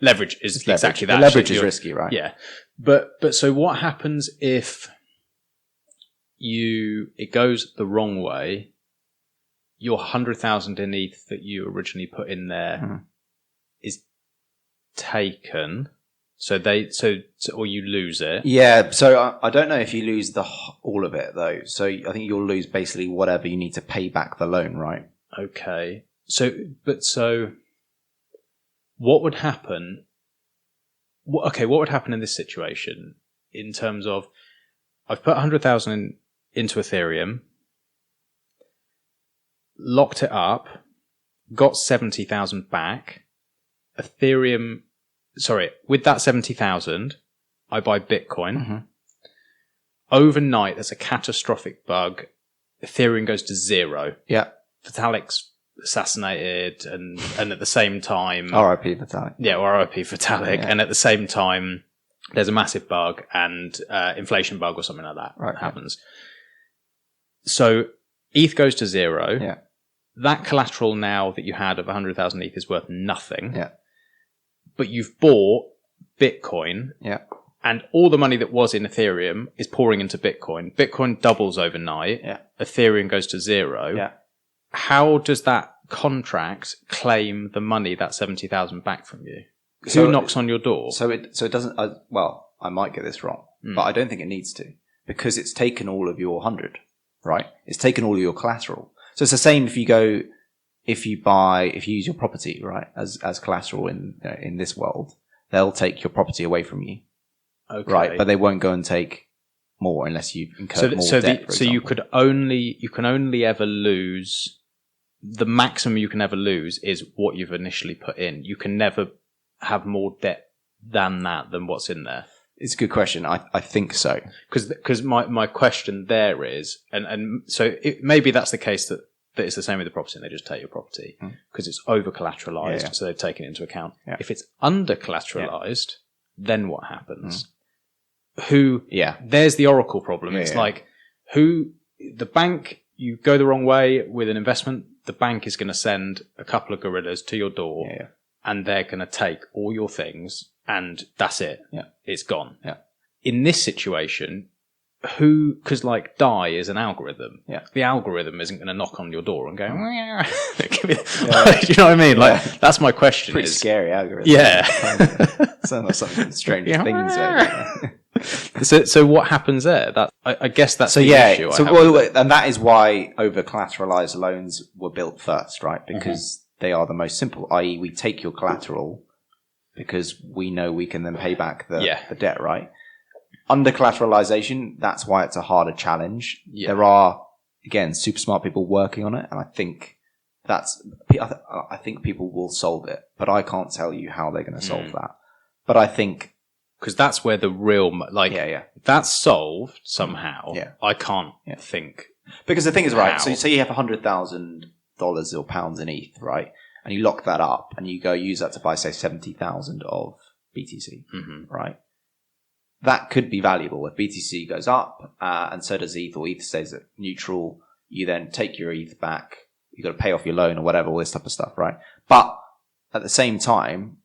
leverage is exactly that. The leverage is risky, right? Yeah. But so what happens if it goes the wrong way? Your 100,000 in ETH that you originally put in there is taken. Or you lose it. Yeah, so I don't know if you lose all of it though. So I think you'll lose basically whatever you need to pay back the loan, right? Okay. So what would happen? What would happen in this situation in terms of I've put 100,000 into Ethereum, locked it up, got 70,000 back. Ethereum. Sorry, with that 70,000, I buy Bitcoin. Overnight, there's a catastrophic bug. Ethereum goes to 0. Yeah. Vitalik's assassinated, and at the same time... R.I.P. Vitalik. Yeah, R.I.P. Vitalik. Yeah. And at the same time, there's a massive bug and inflation bug or something like that happens. Yeah. So ETH goes to 0. Yeah. That collateral now that you had of 100,000 ETH is worth nothing. Yeah. But you've bought Bitcoin, and all the money that was in Ethereum is pouring into Bitcoin. Bitcoin doubles overnight. Yeah. Ethereum goes to 0. Yeah. How does that contract claim the money, that 70,000 back from you? Who knocks on your door? So it doesn't. I might get this wrong, but I don't think it needs to, because it's taken all of your 100, right? It's taken all of your collateral. So it's the same if you use your property, right, as collateral in this world, they'll take your property away from you, right? But they won't go and take more unless you incur more debt. So you can only ever lose, the maximum you can ever lose is what you've initially put in. You can never have more debt than what's in there. It's a good question. I think so. Because my question there is, and so maybe that's the case that But it's the same with the property, and they just take your property because it's over collateralized, so they've taken it into account. Yeah. If it's under collateralized, then what happens? There's the Oracle problem. It's like the bank, you go the wrong way with an investment, the bank is going to send a couple of gorillas to your door, and they're going to take all your things, and that's it. Yeah. It's gone. Yeah. In this situation, because like DAI is an algorithm, the algorithm isn't going to knock on your door and go, do you know what I mean? Like, that's my question. Pretty scary algorithm. Yeah. Sounds like something Stranger Things. So what happens there? I guess that's the issue. And that is why over collateralized loans were built first, right? Because they are the most simple, i.e. we take your collateral because we know we can then pay back the debt, right? Under collateralization, that's why it's a harder challenge. Yeah. There are, again, super smart people working on it, and I think people will solve it, but I can't tell you how they're going to solve that. But I think because that's where the real that's solved somehow. Yeah. I can't think because the thing is right. So say you have $100,000 or pounds in ETH, right, and you lock that up, and you go use that to buy say 70,000 of BTC, right. That could be valuable. If BTC goes up, and so does ETH, or ETH stays at neutral, you then take your ETH back. You've got to pay off your loan or whatever, all this type of stuff, right? But at the same time,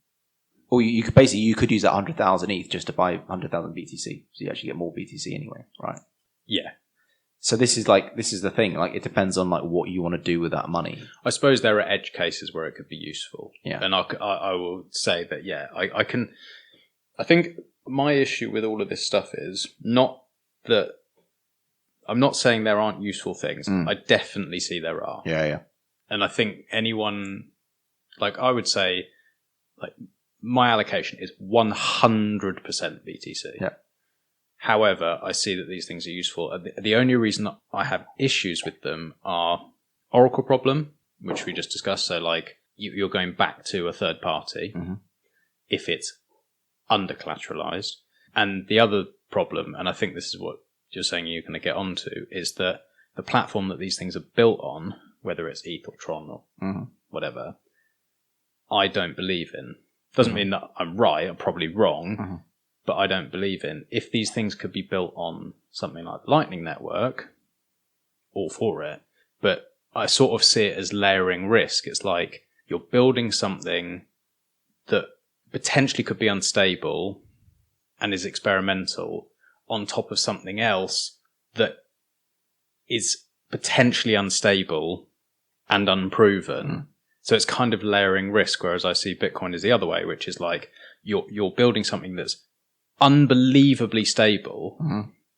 or you could use that 100,000 ETH just to buy 100,000 BTC. So you actually get more BTC anyway, right? Yeah. So this is the thing. Like, it depends on like what you want to do with that money. I suppose there are edge cases where it could be useful. Yeah. And I will say that, I think my issue with all of this stuff is not that I'm not saying there aren't useful things. I definitely see there are. Yeah, yeah. And I think anyone, like I would say, like my allocation is 100% BTC. Yeah. However, I see that these things are useful. The only reason I have issues with them are Oracle problem, which we just discussed. So like you're going back to a third party if it's under collateralized. And the other problem, and I think this is what you're saying you're going to get onto, is that the platform that these things are built on, whether it's ETH or Tron or whatever, I don't believe in. Doesn't mean that I'm right, I'm probably wrong, but I don't believe in. If these things could be built on something like the Lightning Network, all for it. But I sort of see it as layering risk. It's like you're building something that potentially could be unstable and is experimental on top of something else that is potentially unstable and unproven. So it's kind of layering risk, whereas I see Bitcoin as the other way, which is like you're building something that's unbelievably stable,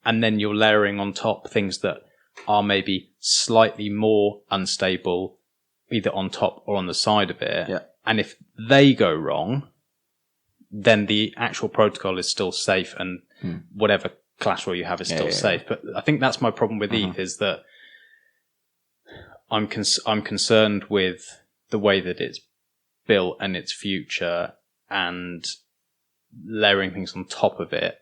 and then you're layering on top things that are maybe slightly more unstable, either on top or on the side of it. Yeah. And if they go wrong, then the actual protocol is still safe, and whatever collateral you have is still safe. But I think that's my problem with ETH, is that I'm concerned with the way that it's built and its future, and layering things on top of it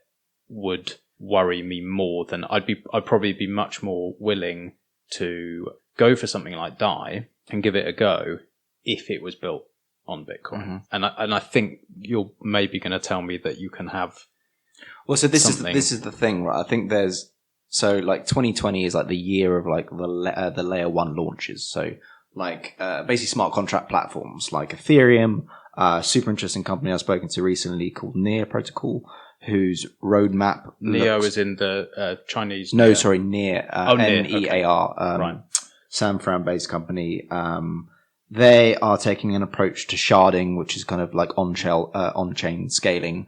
would worry me more than I'd probably be much more willing to go for something like DAI and give it a go if it was built on Bitcoin. And I think you're maybe going to tell me that you can have. Well, so this is the thing, right? I think so like 2020 is like the year of like the layer 1 launches. So like basically smart contract platforms like Ethereum, super interesting company I've spoken to recently called Near Protocol, whose roadmap is in the Chinese. No, sorry, Near. NEAR. Okay. Right. San Fran based company. They are taking an approach to sharding, which is kind of like on-chain scaling,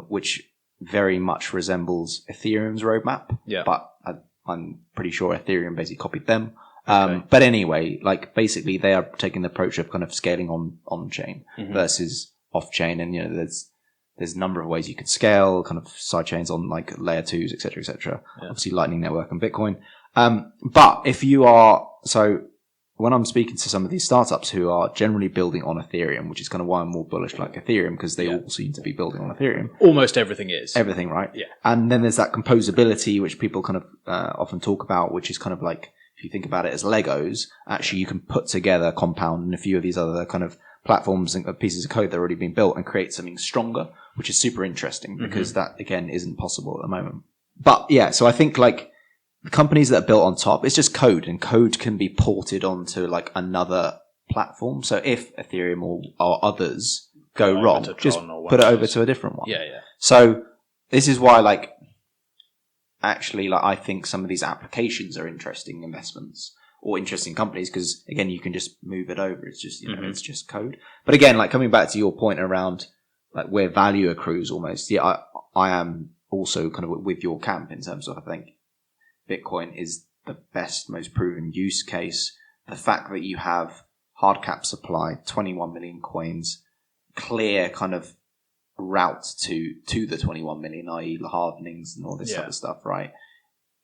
which very much resembles Ethereum's roadmap. Yeah. But I'm pretty sure Ethereum basically copied them. But anyway, like basically they are taking the approach of kind of scaling on-chain versus off-chain. And, there's a number of ways you can scale, kind of side chains on like layer 2s, et cetera, et cetera. Yeah. Obviously Lightning Network and Bitcoin. But if you are, when I'm speaking to some of these startups who are generally building on Ethereum, which is kind of why I'm more bullish like Ethereum, because they all seem to be building on Ethereum. Almost everything is. Everything, right? Yeah. And then there's that composability, which people kind of often talk about, which is kind of like, if you think about it as Legos, actually you can put together Compound and a few of these other kind of platforms and pieces of code that are already been built and create something stronger, which is super interesting because that, again, isn't possible at the moment. But yeah, so I think like the companies that are built on top, it's just code, and code can be ported onto like another platform. So if Ethereum or others go wrong, just put it over to a different one. Yeah, yeah. So this is why, like, actually, like, I think some of these applications are interesting investments or interesting companies because, again, you can just move it over. It's just, it's just code. But again, like, coming back to your point around like where value accrues almost, yeah, I am also kind of with your camp in terms of, I think Bitcoin is the best, most proven use case. The fact that you have hard cap supply, 21 million coins, clear kind of route to the 21 million, i.e. the hardenings and all this type of stuff, right?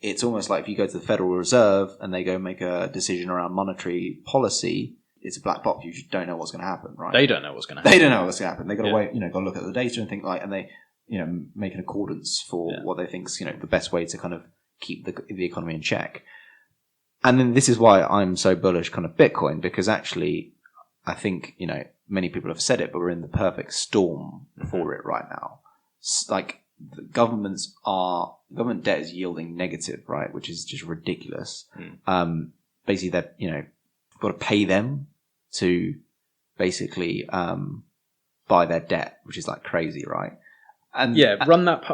It's almost like if you go to the Federal Reserve and they go make a decision around monetary policy, it's a black box. You just don't know what's going to happen, right? They don't know what's going to happen. They don't know what's going to happen. They've got to wait, got to look at the data and think like, and they, make an accordance for what they think's, the best way to kind of keep the economy in check. And then this is why I'm so bullish kind of Bitcoin, because actually I think, many people have said it, but we're in the perfect storm for it right now. Like the government debt is yielding negative, right? Which is just ridiculous. Basically that, got to pay them to basically, buy their debt, which is like crazy, right? And run that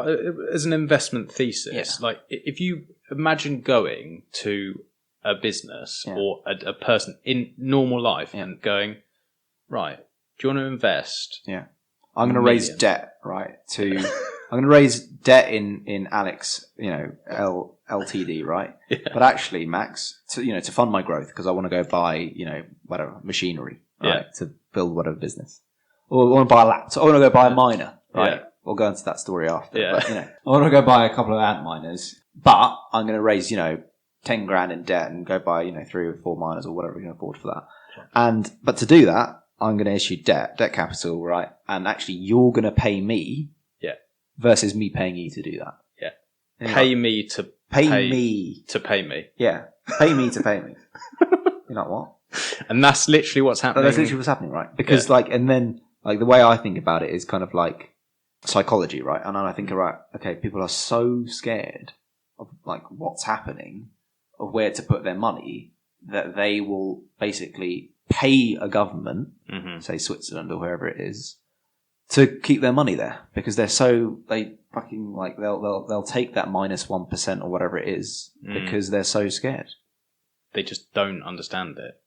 as an investment thesis. Yeah. Like if you imagine going to a business or a person in normal life and going, right, do you want to invest? Yeah. I'm going to raise debt, right? I'm going to raise debt in Alex, LTD, right? Yeah. But actually, Max, to fund my growth, because I want to go buy, whatever, machinery, right? To build whatever business. Or I want to buy a laptop. I want to go buy a miner, right? Yeah. We'll go into that story after. Yeah. But, I want to go buy a couple of ant miners, but I'm going to raise, 10 grand in debt and go buy, 3 or 4 miners or whatever we can afford for that. Sure. But to do that, I'm going to issue debt capital, right? And actually you're going to pay me versus me paying you to do that. Yeah. Pay me to pay me. To pay me. Yeah. Pay me to pay me. You're like, what? And that's literally what's happening. That's literally what's happening, right? Because and then the way I think about it is kind of like psychology, right? And then I think, right, okay, people are so scared of like what's happening, of where to put their money, that they will basically pay a government, say Switzerland or wherever it is, to keep their money there because they fucking like they'll take that -1% or whatever it is because they're so scared. They just don't understand it.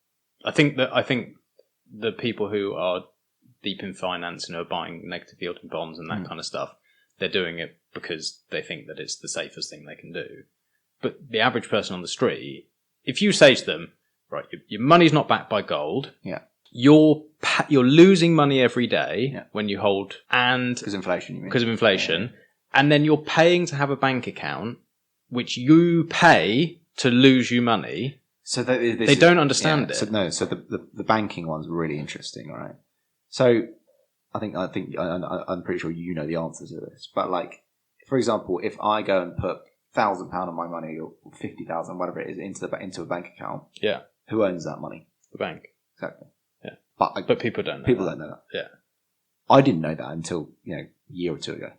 I think the people who are deep in finance and are buying negative yielding bonds and that kind of stuff, they're doing it because they think that it's the safest thing they can do. But the average person on the street, if you say to them, right, your money's not backed by gold. Yeah. You're losing money every day when you hold, and because inflation, you mean? Because of inflation, and then you're paying to have a bank account, which you pay to lose you money. So they don't understand it. So the banking one's really interesting, right? So I think I'm pretty sure you know the answer to this, but like, for example, if I go and put £1,000 of my money or 50,000, whatever it is, into a bank account, who owns that money? The bank. Exactly. Yeah. But people don't know. People don't know that. Yeah. I didn't know that until a year or two ago.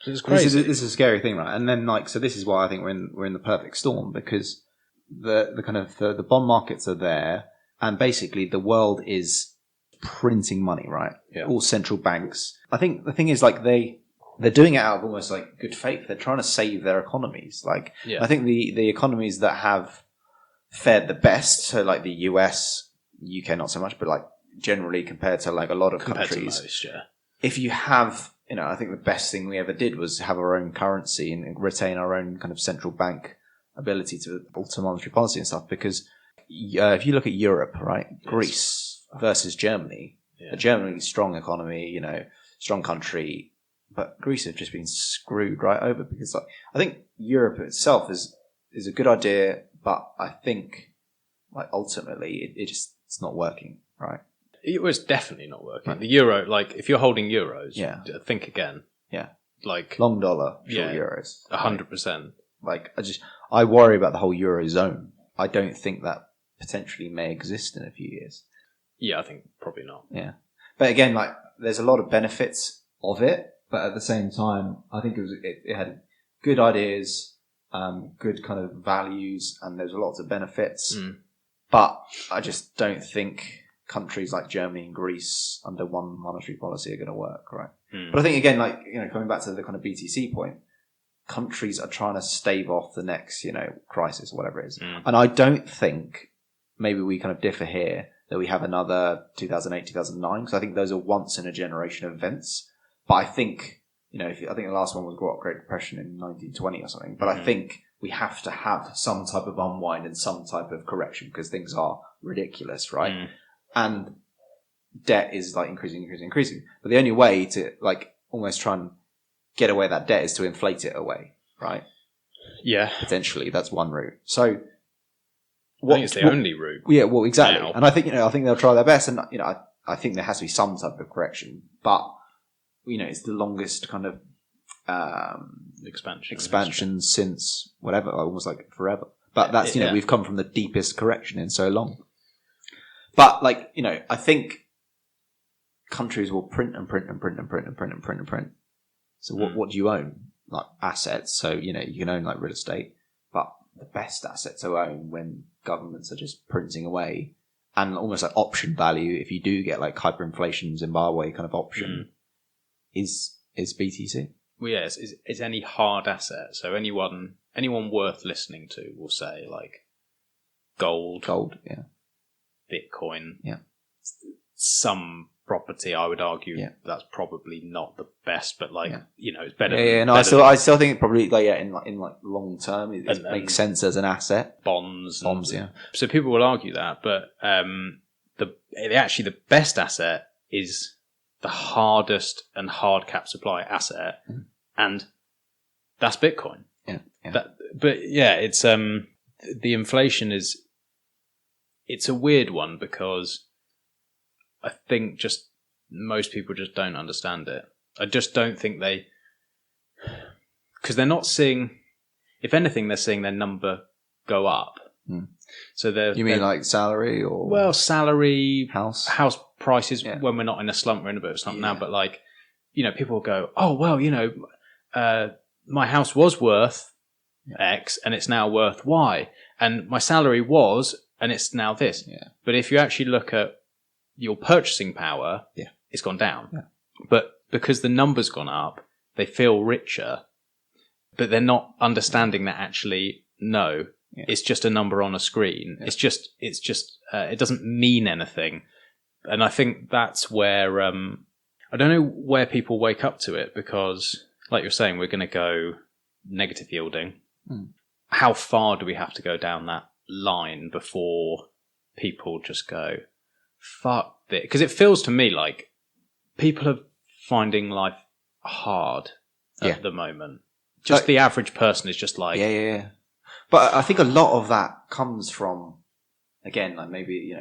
It's crazy. This is a scary thing, right? And then so this is why I think we're in the perfect storm, because the kind of the bond markets are there, and basically the world is printing money, right? Yeah. All central banks. I think the thing is like they're doing it out of almost like good faith. They're trying to save their economies. Like I think the economies that have fared the best, so like the US, UK not so much, but like generally compared to like a lot of countries. Most, if you have, I think the best thing we ever did was have our own currency and retain our own kind of central bank ability to alter monetary policy and stuff. Because if you look at Europe, right, Greece versus Germany, Germany, strong economy, strong country, but Greece have just been screwed right over because I think Europe itself is a good idea, but I think like ultimately it's not working, right? It was definitely not working. Right. The euro, like if you're holding euros, think again. Yeah, like long dollar, short euros, 100%. Like I worry about the whole eurozone I don't think that potentially may exist in a few years. Yeah, I think probably not. Yeah. But again, like, there's a lot of benefits of it, but at the same time, I think it had good ideas, good kind of values, and there's lots of benefits. But I just don't think countries like Germany and Greece under one monetary policy are going to work, right? But I think, again, like, coming back to the kind of BTC point, countries are trying to stave off the next, crisis or whatever it is. And I don't think, maybe we kind of differ here, that we have another 2008, 2009, because I think those are once in a generation events. But I think, I think the last one was Great Depression in 1920 or something. But I think we have to have some type of unwind and some type of correction because things are ridiculous, right? And debt is like increasing. But the only way to like almost try and get away that debt is to inflate it away, right? Yeah. Potentially, that's one route. So I think it's the only route. Yeah, well, exactly. Now. And I think, I think they'll try their best. And, I think there has to be some type of correction. But, it's the longest kind of expansion since whatever, almost like forever. But that's, we've come from the deepest correction in so long. But, like, I think countries will print. So what do you own? Like assets. So, you can own like real estate. But the best asset to own when governments are just printing away and almost like option value, if you do get like hyperinflation Zimbabwe kind of option, is BTC. Well, yeah, it's any hard asset. So anyone worth listening to will say like gold, yeah, Bitcoin, yeah, some property. I would argue that's probably not the best, but like it's better. Yeah, no, better I still think it probably like in long term it makes sense as an asset. Bonds, yeah. So people will argue that, but the best asset is the hardest and hard cap supply asset, and that's Bitcoin. Yeah. It's the inflation it's a weird one because I think just most people just don't understand it. I just don't think because they're not seeing, if anything, they're seeing their number go up. So you mean like salary or? Well, salary, house prices when we're not in a slump. We're in a bit of a slump now, but like, people will go, oh, well, my house was worth X and it's now worth Y. And my salary was, and it's now this. Yeah. But if you actually look at your purchasing power, it's gone down. Yeah. But because the number's gone up, they feel richer, but they're not understanding that actually, no, it's just a number on a screen. Yeah. It's just, it doesn't mean anything. And I think that's where, I don't know where people wake up to it because, like you're saying, we're going to go negative yielding. How far do we have to go down that line before people just go, fuck this? Because it feels to me like people are finding life hard at the moment. Just the average person is just like... Yeah. But I think a lot of that comes from, again, like maybe,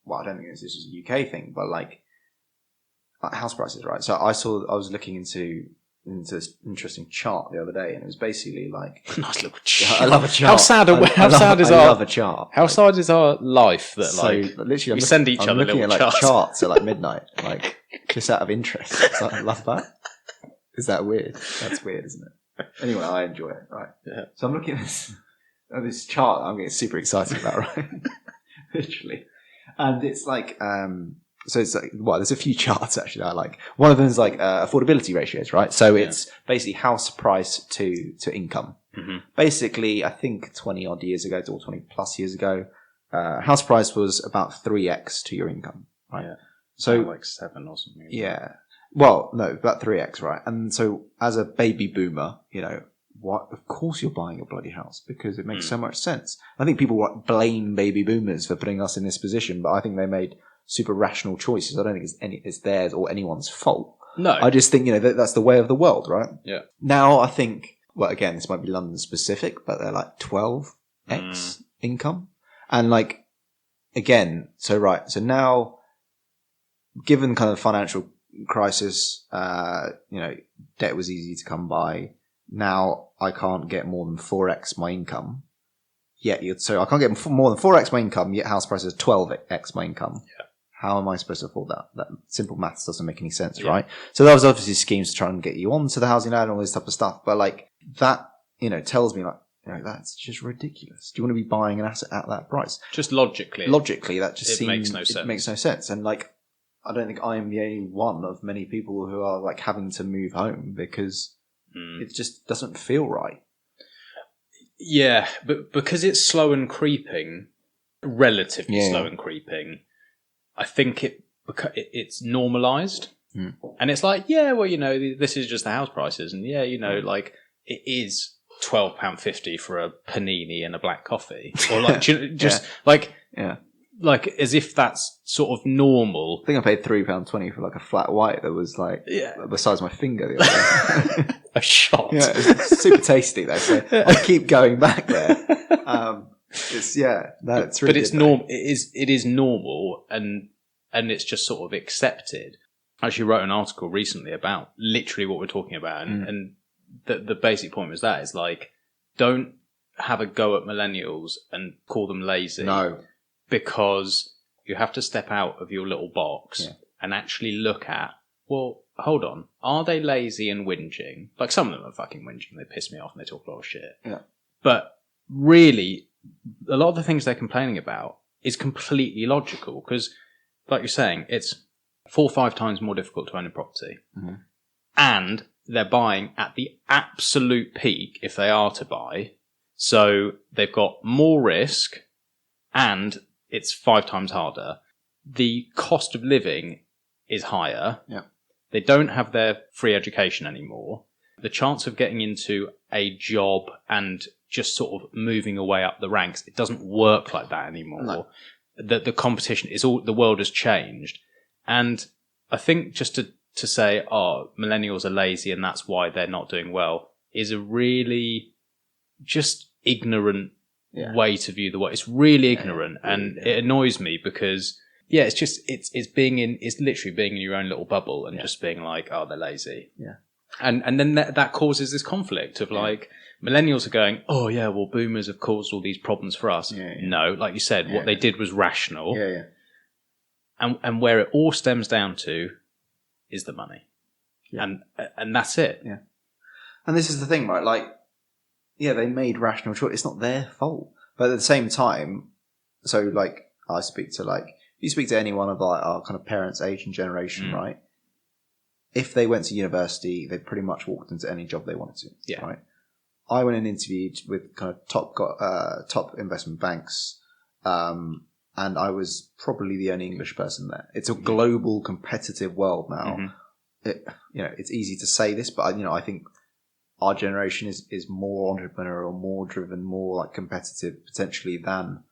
well, I don't think this is a UK thing, but like house prices, right? So I was looking into this interesting chart the other day, and it was basically like nice little chart. I love a chart. How sad is I love a chart. How sad is our life that literally we send each other little looking at charts at like midnight, like just out of interest. So I love that. Is that weird? That's weird, isn't it? Anyway, I enjoy it. Right. Yeah. So I'm looking at this chart. I'm getting super excited about, right? Literally, and it's like so it's like, well, there's a few charts actually that I like. One of them is like affordability ratios, right? So it's basically house price to income. Basically, I think 20 odd years ago, or 20 plus years ago, house price was about 3x to your income, right? Yeah. So like 7 or something. Yeah. Well, no, about 3x, right? And so as a baby boomer, what? Of course you're buying a bloody house because it makes so much sense. I think people blame baby boomers for putting us in this position, but I think they made super rational choices. I don't think it's theirs or anyone's fault. No. I just think, that's the way of the world, right? Yeah. Now I think, well, again, this might be London specific, but they're like 12x income. And like, again, so now, given kind of financial crisis, debt was easy to come by. Now I can't get more than 4x my income. so I can't get more than 4x my income, yet house prices are 12x my income. Yeah. How am I supposed to afford that? That simple maths doesn't make any sense, right? So there was obviously schemes to try and get you onto the housing ladder and all this type of stuff. But like that, tells me like, that's just ridiculous. Do you want to be buying an asset at that price? Just logically, that just makes no sense. It makes no sense. And like, I don't think I am the only one of many people who are like having to move home because it just doesn't feel right. Yeah, but because it's slow and creeping, relatively slow and creeping, I think it's normalised. And it's like, this is just the house prices. And like it is £12.50 for a panini and a black coffee. Or like, like as if that's sort of normal. I think I paid £3.20 for like a flat white that was like the size of my finger the other day. A shot. Yeah, it's super tasty though, so I keep going back there. It's really but it's normal. It is normal, and it's just sort of accepted. I actually wrote an article recently about literally what we're talking about, and the basic point was that is like, don't have a go at millennials and call them lazy. No, because you have to step out of your little box and actually look at, well, hold on, are they lazy and whinging? Like some of them are fucking whinging. They piss me off and they talk a lot of shit. Yeah, but really, a lot of the things they're complaining about is completely logical because, like you're saying, it's 4 or 5 times more difficult to own a property. And they're buying at the absolute peak if they are to buy. So they've got more risk and it's 5 times harder. The cost of living is higher. Yeah. They don't have their free education anymore. The chance of getting into a job and just sort of moving away up the ranks, it doesn't work like that anymore. No. The competition is the world has changed. And I think just to say, millennials are lazy and that's why they're not doing well is a really just ignorant way to view the world. It's really ignorant and it annoys me because it's literally being in your own little bubble and just being like, they're lazy. Yeah. And then that causes this conflict of like, millennials are going, boomers have caused all these problems for us. Yeah. No, like you said, what they did was rational. Yeah. And where it all stems down to is the money. Yeah. And that's it. Yeah. And this is the thing, right? Like, they made rational choice. It's not their fault. But at the same time, so like I speak to if you speak to anyone of like our kind of parents' age and generation, right? If they went to university, they pretty much walked into any job they wanted to. Yeah. Right. I went and interviewed with kind of top investment banks, and I was probably the only English person there. It's a global competitive world now. It's easy to say this, but I think our generation is more entrepreneurial, more driven, more like competitive potentially than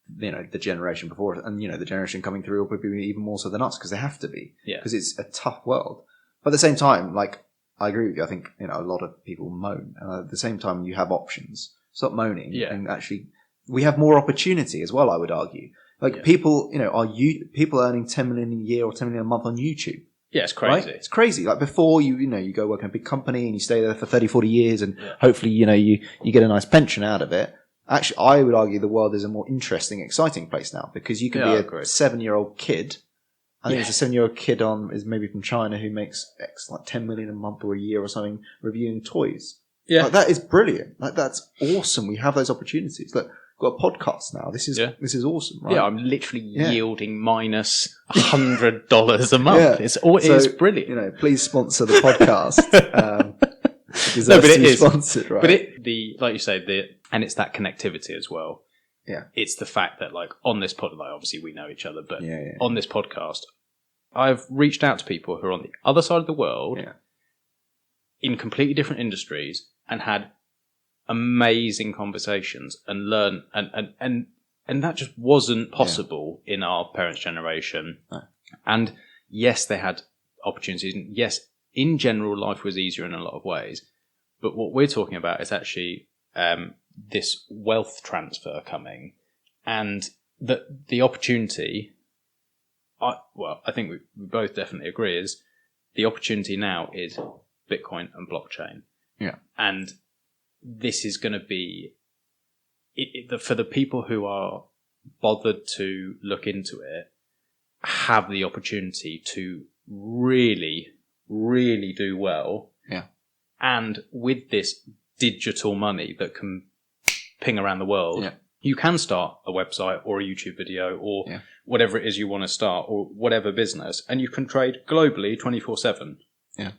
the generation before us. And the generation coming through will probably be even more so than us because they have to be. Because it's a tough world. But at the same time, like I agree with you. I think a lot of people moan, and at the same time, you have options. Stop moaning, and actually, we have more opportunity as well. I would argue, people, people earning 10 million a year or 10 million a month on YouTube. Yeah, it's crazy. Right? It's crazy. Like before, you go work in a big company and you stay there for 30, 40 years, and hopefully, you get a nice pension out of it. Actually, I would argue the world is a more interesting, exciting place now because you can be a 7-year-old kid. I think it's a 7-year-old kid is maybe from China who makes like 10 million a month or a year or something reviewing toys. Yeah. Like, that is brilliant. Like, that's awesome. We have those opportunities. Look, we've got a podcast now. This is awesome, right? Yeah, I'm literally yielding minus $100 a month. It is brilliant. Please sponsor the podcast. It deserves to be sponsored, right? But like you say, and it's that connectivity as well. Yeah. It's the fact that like on this podcast, obviously we know each other, but on this podcast, I've reached out to people who are on the other side of the world in completely different industries and had amazing conversations and learn and that just wasn't possible in our parents' generation. No. And yes, they had opportunities. And yes, in general, life was easier in a lot of ways. But what we're talking about is actually this wealth transfer coming, and the opportunity. I think we both definitely agree is the opportunity now is Bitcoin and blockchain. Yeah, and this is going to be for the people who are bothered to look into it, have the opportunity to really, really do well. Yeah. And with this digital money that can ping around the world, yeah. you can start a website or a YouTube video or Yeah. whatever it is you want to start or whatever business, and you can trade globally 24/7. Yeah.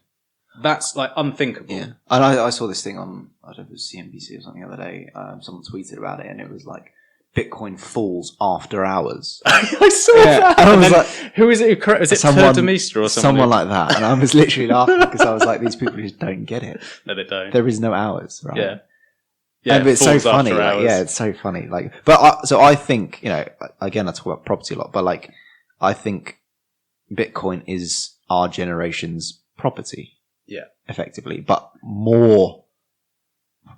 That's like unthinkable. Yeah. And I saw this thing on, I don't know if it was CNBC or something the other day. Someone tweeted about it, and it was like, Bitcoin falls after hours. I saw that. And I was like, who is it? Is it someone, Terdemeester or someone like that? And I was literally laughing because I was like, these people just don't get it. No, they don't. There is no hours, right? Yeah. And it's so funny. Like, yeah, it's so funny. Like, so I think, again, I talk about property a lot, but like, I think Bitcoin is our generation's property. Yeah. Effectively. But more,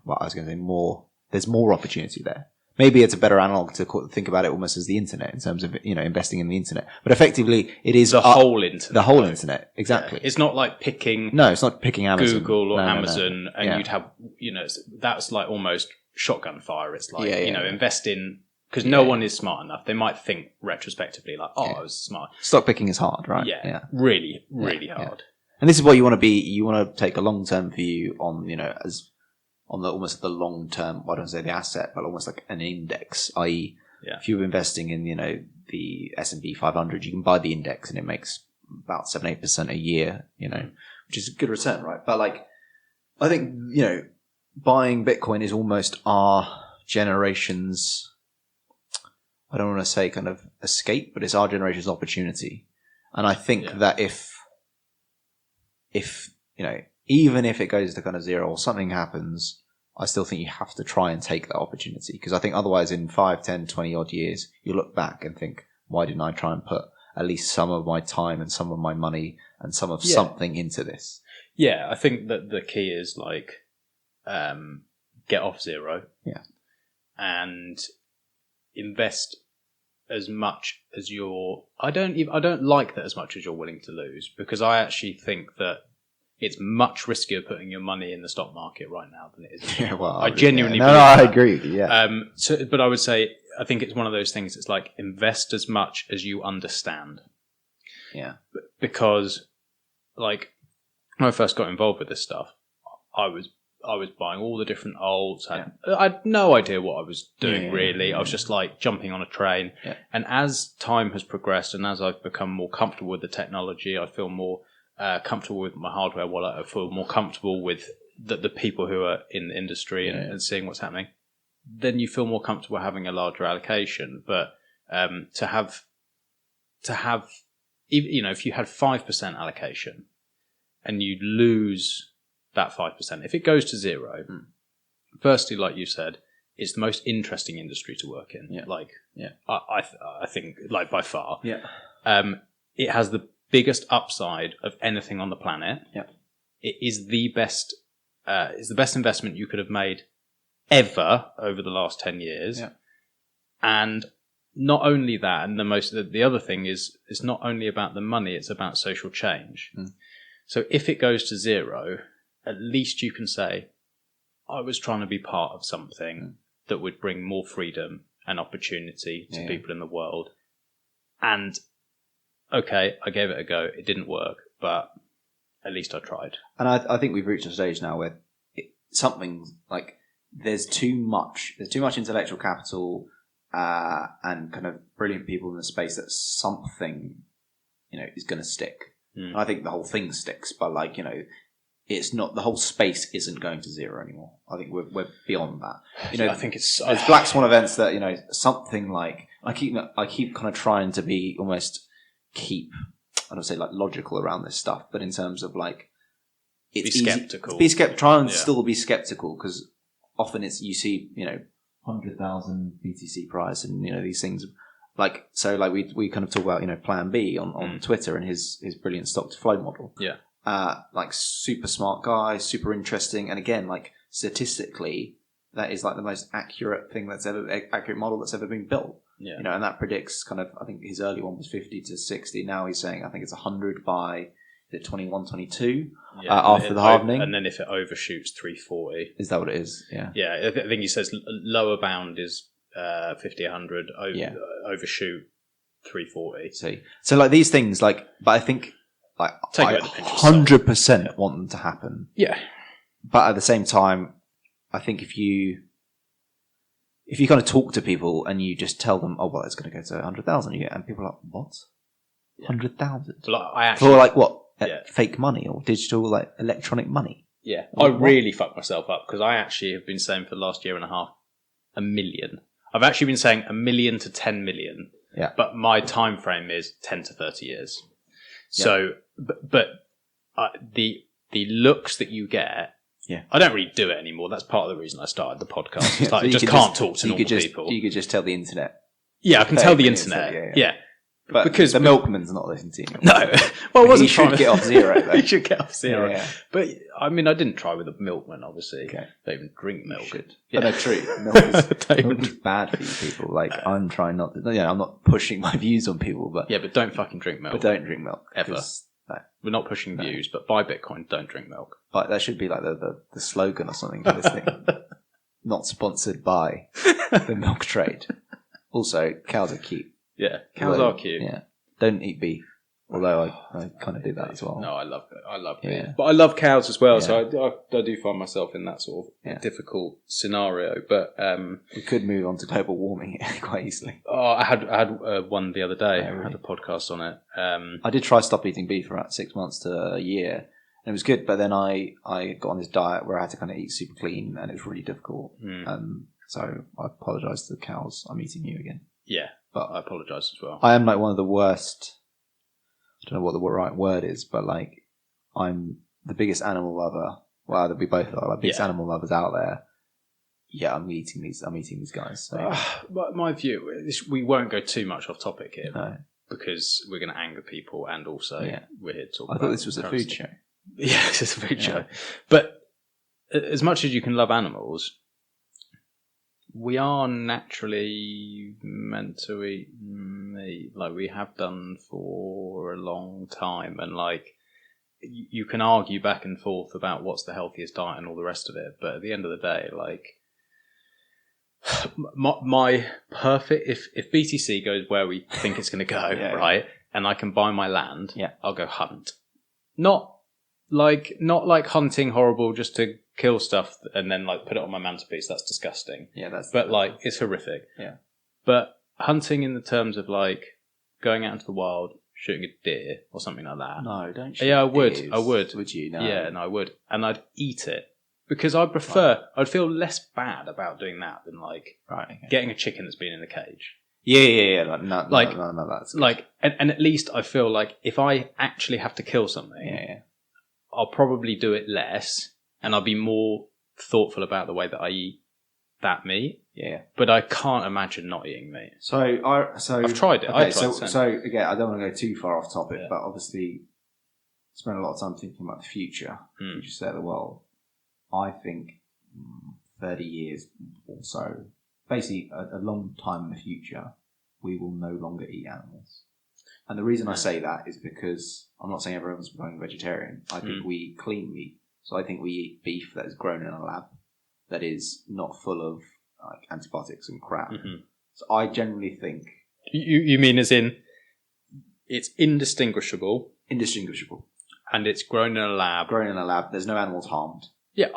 well, I was going to say more, there's more opportunity there. Maybe it's a better analog to think about it almost as the internet in terms of, investing in the internet. But effectively, it is the whole internet. The whole internet, exactly. Yeah. It's not like picking. No, it's not picking Amazon. Google or no, Amazon, no. and you'd have, that's like almost shotgun fire. It's like, invest in, because no one is smart enough. They might think retrospectively like, I was smart. Stock picking is hard, right? Yeah. Really, really hard. And this is what you want to be. You want to take a long-term view on, as on the almost the long-term, I don't say the asset, but almost like an index, i.e. if you're investing in, the S&P 500, you can buy the index and it makes about 7-8% a year, which is a good return, right? But like, I think, buying Bitcoin is almost our generation's, I don't want to say kind of escape, but it's our generation's opportunity. And I think that if, even if it goes to kind of zero or something happens, I still think you have to try and take that opportunity. Because I think otherwise in 5, 10, 20 odd years, you look back and think, why didn't I try and put at least some of my time and some of my money and some of something into this? Yeah, I think that the key is like, get off zero. Yeah. And invest as much as I don't like that as much as you're willing to lose, because I actually think that it's much riskier putting your money in the stock market right now than it is. I genuinely believe I that. agree with you, yeah. But I would say, I think it's one of those things. It's like invest as much as you understand. Yeah. Because like when I first got involved with this stuff, I was buying all the different alts. I had no idea what I was doing, really. I was just like jumping on a train. Yeah. And as time has progressed and as I've become more comfortable with the technology, I feel more comfortable with my hardware wallet. I feel more comfortable with the people who are in the industry and seeing what's happening. Then you feel more comfortable having a larger allocation. But to have, if you had 5% allocation and you lose that 5%, if it goes to zero, firstly, like you said, it's the most interesting industry to work in. I think, like, by far. It has the biggest upside of anything on the planet. It is the best. It's the best investment you could have made ever over the last 10 years. And not only that, and the other thing is, it's not only about the money; it's about social change. So if it goes to zero, at least you can say, I was trying to be part of something that would bring more freedom and opportunity to people in the world. And okay, I gave it a go. It didn't work, but at least I tried. And I think we've reached a stage now where something like there's too much intellectual capital and kind of brilliant people in the space that something, is going to stick. And I think the whole thing sticks, but like, it's not, the whole space isn't going to zero anymore. I think we're beyond that. I think it's black swan events that, something like, I keep kind of trying to be almost I don't say like logical around this stuff, but in terms of like, it's be skeptical. Try and still be skeptical, because often it's, you see, 100,000 BTC price and, these things like, so like we kind of talk about, Plan B on Twitter and his brilliant stock to flow model. Like super smart guy, super interesting. And again, like statistically, that is like the most accurate model that's ever been built. And that predicts kind of, I think his early one was 50 to 60. Now he's saying, I think it's 100 by it 21, 22 Yeah, after the halvening. And then if it overshoots 340. Is that what it is? Yeah. Yeah, I think he says lower bound is 50, 100, overshoot 340. So like these things, like, but I think like Take I it with a pinch of salt. 100% want them to happen. Yeah. But at the same time, I think if you kind of talk to people and you just tell them, oh, well, it's going to go to 100,000, and people are like, what? 100,000? Like, For like what? Yeah. Fake money or digital, like electronic money? Yeah. I really fucked myself up because I actually have been saying for the last year and a half, 1 million. I've actually been saying 1 million to 10 million. Yeah. But my time frame is 10 to 30 years. Yeah. So, but the looks that you get, yeah, I don't really do it anymore. That's part of the reason I started the podcast. It's like So I just can't talk to normal people. You could just tell the internet. Yeah, I can tell the internet. Yeah. But because the milkman's not listening to you. No. Well, I wasn't he trying should get off zero, though. He should get off zero. Yeah. But, I mean, I didn't try with a milkman, obviously. Okay. They even drink milk. You should. Yeah. But no, true. Milk is bad for you people. Like, I'm trying not to... I'm not pushing my views on people, but... Yeah, but don't fucking drink milk. But don't drink milk. Ever. No. We're not pushing views, but buy Bitcoin, don't drink milk. But that should be like the slogan or something for this thing. Not sponsored by the milk trade. Also, cows are cute. Yeah, cows are cute. Yeah. Don't eat beef. Although I kind of do that as well. No, I love beef. But I love cows as well, so I do find myself in that sort of difficult scenario. But we could move on to global warming quite easily. Oh, I had one the other day. Really? I had a podcast on it. I did try stop eating beef for about 6 months to a year, and it was good. But then I got on this diet where I had to kind of eat super clean, and it was really difficult. So I apologise to the cows. I'm eating you again. Yeah, but I apologise as well. I am like one of the worst. I don't know what the right word is, but like I'm the biggest animal lover. Well, that we both are like biggest animal lovers out there. Yeah, I'm eating these guys. So. But my view, we won't go too much off topic here, no. Because we're going to anger people, and also we're here to talk. I thought this was a food show. Yeah, this is a food show. But as much as you can love animals, we are naturally meant to eat meat, like we have done for a long time, and like you can argue back and forth about what's the healthiest diet and all the rest of it, but at the end of the day, like my perfect, if BTC goes where we think it's going to go, right, and I can buy my land, I'll go hunt. Not like hunting horrible just to kill stuff and then like put it on my mantelpiece. That's disgusting. Yeah, but like it's horrific. Yeah. But hunting in the terms of like going out into the wild, shooting a deer or something like that. No, don't shoot. Yeah, I would. deers. I would. Would you? No. Yeah, no, I would. And I'd eat it because I prefer. I'd feel less bad about doing that than like getting a chicken that's been in a cage. Yeah. No, that's good. Like, and at least I feel like if I actually have to kill something, I'll probably do it less. And I'll be more thoughtful about the way that I eat that meat. Yeah. But I can't imagine not eating meat. So I've tried it. Okay, so again, I don't want to go too far off topic, but obviously spend a lot of time thinking about the future, future state of the world. I think 30 years or so, basically a long time in the future, we will no longer eat animals. And the reason I say that is because I'm not saying everyone's becoming vegetarian. I think we eat clean meat. So I think we eat beef that is grown in a lab that is not full of like antibiotics and crap. So I generally think... You mean as in it's indistinguishable? Indistinguishable. And it's grown in a lab? Grown in a lab. There's no animals harmed. Yeah,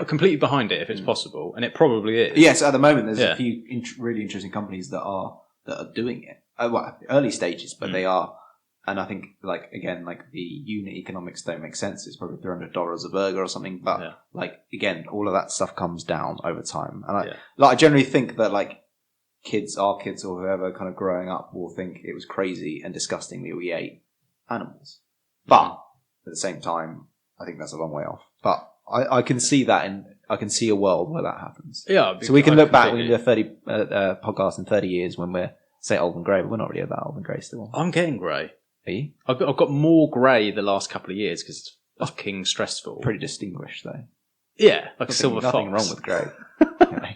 completely behind it if it's possible. And it probably is. Yes, at the moment there's a few really interesting companies that are doing it. Early stages, but they are... And I think, like, again, like the unit economics don't make sense. It's probably $300 a burger or something. But, like, again, all of that stuff comes down over time. And I generally think that, like, our kids or whoever kind of growing up will think it was crazy and disgusting that we ate animals. But at the same time, I think that's a long way off. But I can see that, and I can see a world where that happens. Yeah. So we can look back, we can do a 30 podcast in 30 years when we're, say, old and grey, but we're not really about old and grey still. I'm getting grey. Are you? I've got more grey the last couple of years because it's fucking stressful. Pretty distinguished, though. Yeah, like a silver fox. Nothing wrong with grey. Anyway,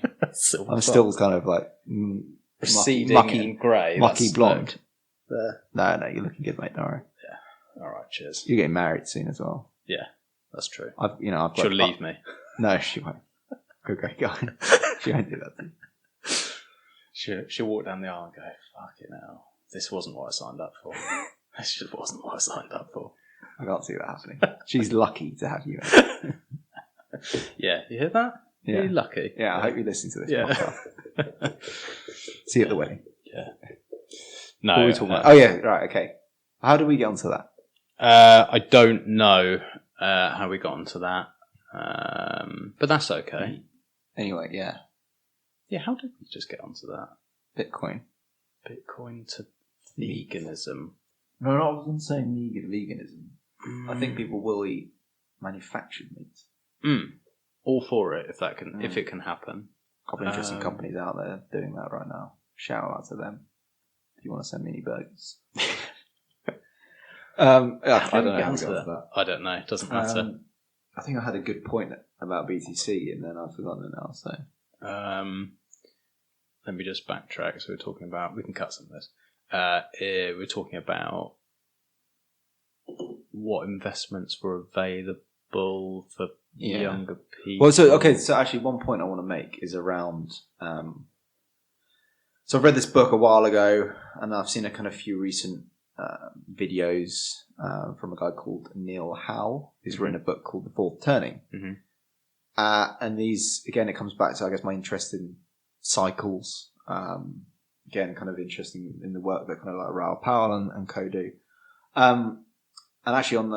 I'm still kind of like receding mucky and grey. Mucky blonde. No, you're looking good, mate. Don't worry. All right, cheers. You're getting married soon as well. Yeah, that's true. I've got, She'll leave me. No, she won't. Good great guy. She won't do that to you. She'll walk down the aisle and go, fucking hell, this wasn't what I signed up for. This just wasn't what I signed up for. I can't see that happening. She's lucky to have you. Yeah, you hear that? Yeah. You're lucky. Yeah, I hope you listen to this Yeah. See you at the wedding. Yeah. What are No. we talking about? Oh, yeah, right, okay. How do we get onto that? I don't know how we got onto that, but that's okay. Anyway, yeah. Yeah, how did we just get onto that? Bitcoin. Bitcoin to veganism. No, I wasn't saying veganism. I think people will eat manufactured meat. All for it if it can happen. A couple of interesting companies out there doing that right now. Shout out to them if you want to send me any burgers. I don't know how we got onto that. I don't know. It doesn't matter. I think I had a good point about BTC and then I've forgotten it now. So let me just backtrack. So we can cut some of this. We're talking about what investments were available for younger people. Well, so actually one point I want to make is around so I read this book a while ago and I've seen a kind of few recent videos from a guy called Neil Howe who's written a book called The Fourth Turning. And these, again, it comes back to, I guess, my interest in cycles. Again, kind of interesting in the work that kind of like Raoul Powell and co do. And actually on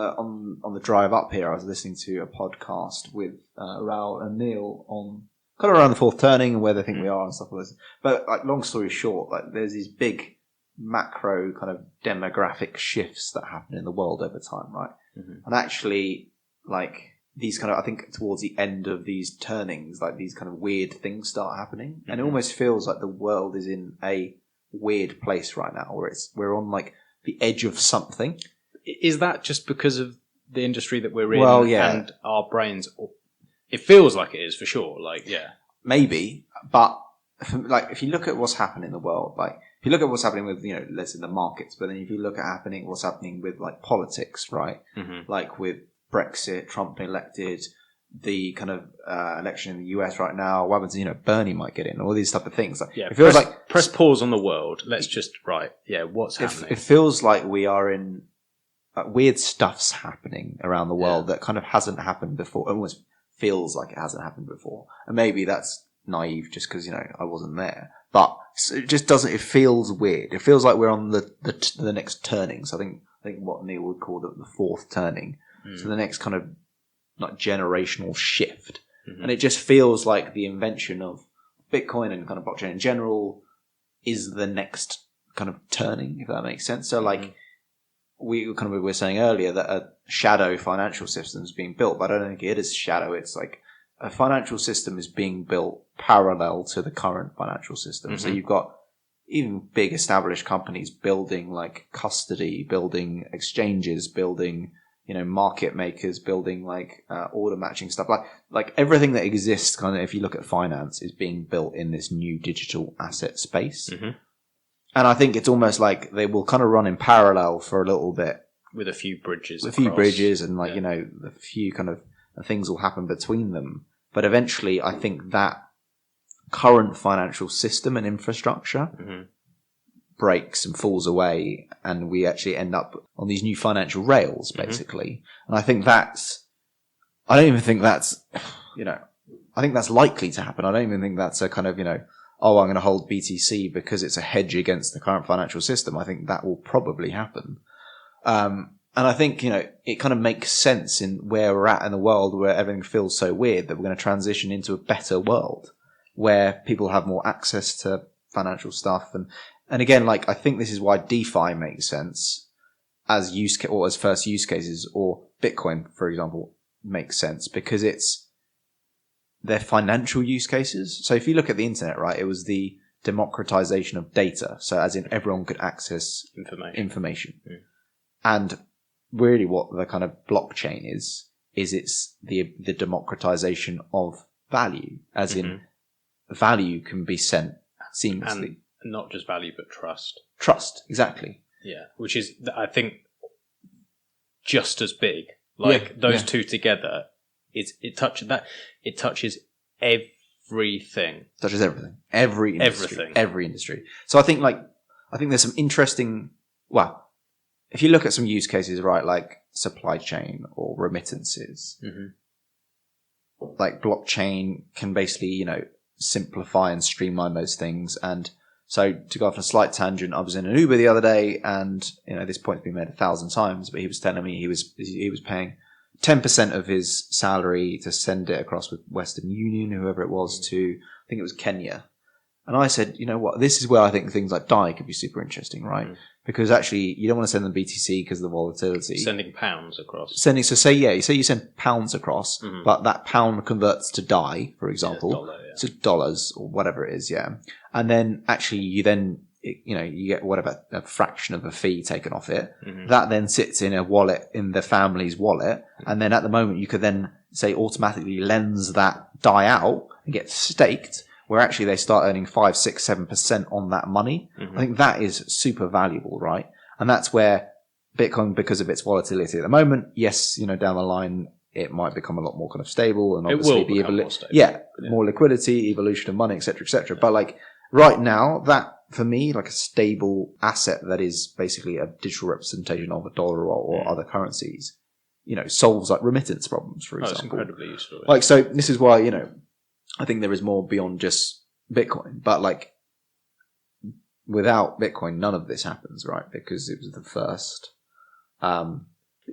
the drive up here, I was listening to a podcast with Raoul and Neil on kind of around the fourth turning and where they think we are and stuff like this. But like, long story short, like there's these big macro kind of demographic shifts that happen in the world over time, right? And actually, like these kind of, I think towards the end of these turnings, like these kind of weird things start happening, and it almost feels like the world is in a weird place right now, where we're on like the edge of something. Is that just because of the industry that we're in and our brains? It feels like it is for sure. Like, yeah, maybe, but like if you look at what's happened in the world, like if you look at what's happening with, let's say the markets, but then if you look at what's happening with like politics, right? Like with Brexit, Trump elected, the kind of election in the US right now, what happens, Bernie might get in, all these type of things. Like, yeah, it feels like press pause on the world. Let's just, what's happening? It feels like we are in weird stuff's happening around the world that kind of hasn't happened before. It almost feels like it hasn't happened before. And maybe that's naive just because, I wasn't there. But it just doesn't, it feels weird. It feels like we're on the next turning. So I think what Neil would call the fourth turning. So the next kind of like generational shift. And it just feels like the invention of Bitcoin and kind of blockchain in general is the next kind of turning, if that makes sense. So like we were saying earlier that a shadow financial system is being built, but I don't think it is shadow. It's like a financial system is being built parallel to the current financial system. So you've got even big established companies building like custody, building exchanges, building, market makers, building like order matching stuff. Like everything that exists kind of, if you look at finance, is being built in this new digital asset space. And I think it's almost like they will kind of run in parallel for a little bit. With a few bridges. And like, a few kind of things will happen between them. But eventually, I think that current financial system and infrastructure breaks and falls away, and we actually end up on these new financial rails, basically. And I think I don't even think that's, I think that's likely to happen. I don't even think that's a kind of, I'm going to hold BTC because it's a hedge against the current financial system. I think that will probably happen. And I think, it kind of makes sense in where we're at in the world, where everything feels so weird, that we're going to transition into a better world where people have more access to financial stuff. And again, like, I think this is why DeFi makes sense as as first use cases, or Bitcoin, for example, makes sense because they're financial use cases. So if you look at the internet, right, it was the democratization of data. So as in everyone could access information. And really what the kind of blockchain is it's the democratization of value, as in value can be sent seamlessly. And not just value, but trust. Trust, exactly. Yeah, which is, I think, just as big. Like those two together, it touches everything. Touches everything. Every industry. So I think there's some interesting. Well, if you look at some use cases, right, like supply chain or remittances, like blockchain can basically, simplify and streamline those things. And so to go off on a slight tangent, I was in an Uber the other day, and this point's been made 1,000 times, but he was telling me he was paying 10% of his salary to send it across with Western Union, whoever it was, to, I think it was Kenya. And I said, you know what, this is where I think things like DAI could be super interesting, right? Because actually, you don't want to send them BTC because of the volatility. Sending pounds across. Say you send pounds across, but that pound converts to DAI, for example, to dollars or whatever it is, and then actually you get whatever, a fraction of a fee taken off it. That then sits in a wallet, in the family's wallet, and then at the moment you could then say automatically lends that DAI out and get staked, where actually they start earning 5, 6, 7% on that money. I think that is super valuable, right? And that's where Bitcoin, because of its volatility at the moment, yes, down the line, it might become a lot more kind of stable, and obviously it will become more stable. More liquidity, evolution of money, etc., etc. But like right now, that for me, like a stable asset that is basically a digital representation of a dollar or other currencies, solves like remittance problems, for example. It's incredibly useful. Like, so this is why, I think there is more beyond just Bitcoin, but like without Bitcoin, none of this happens, right? Because it was the first. And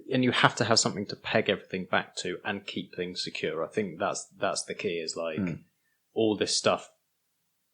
you have to have something to peg everything back to and keep things secure. I think that's the key, is like all this stuff.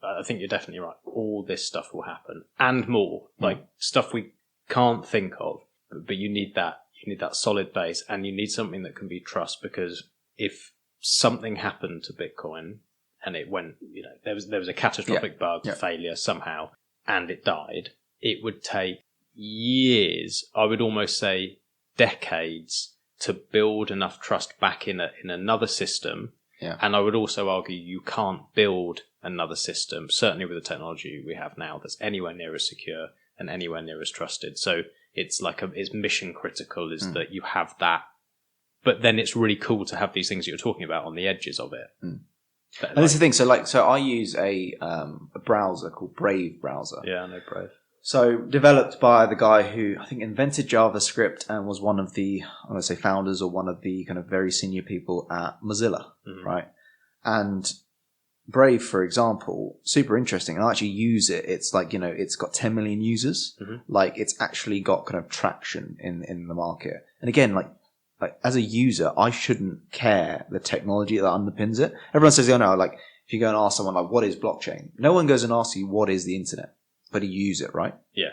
I think you're definitely right. All this stuff will happen and more, like stuff we can't think of, but you need that solid base, and you need something that can be trust, because if something happened to Bitcoin and it went, there was a catastrophic bug failure somehow and it died, it would take years, I would almost say decades, to build enough trust back in another system. And I would also argue you can't build another system, certainly with the technology we have now, that's anywhere near as secure and anywhere near as trusted. So it's it's mission critical, is that you have that. But then it's really cool to have these things you're talking about on the edges of it. And this is the thing. So I use a browser called Brave browser. Yeah, I know Brave. So developed by the guy who I think invented JavaScript and was one of the, I want to say founders, or one of the kind of very senior people at Mozilla, right? And Brave, for example, super interesting. And I actually use it. It's like, it's got 10 million users. Like, it's actually got kind of traction in the market. And again, like as a user, I shouldn't care the technology that underpins it. Everyone says, like if you go and ask someone like, what is blockchain? No one goes and asks you, what is the internet? But you use it, right? Yeah.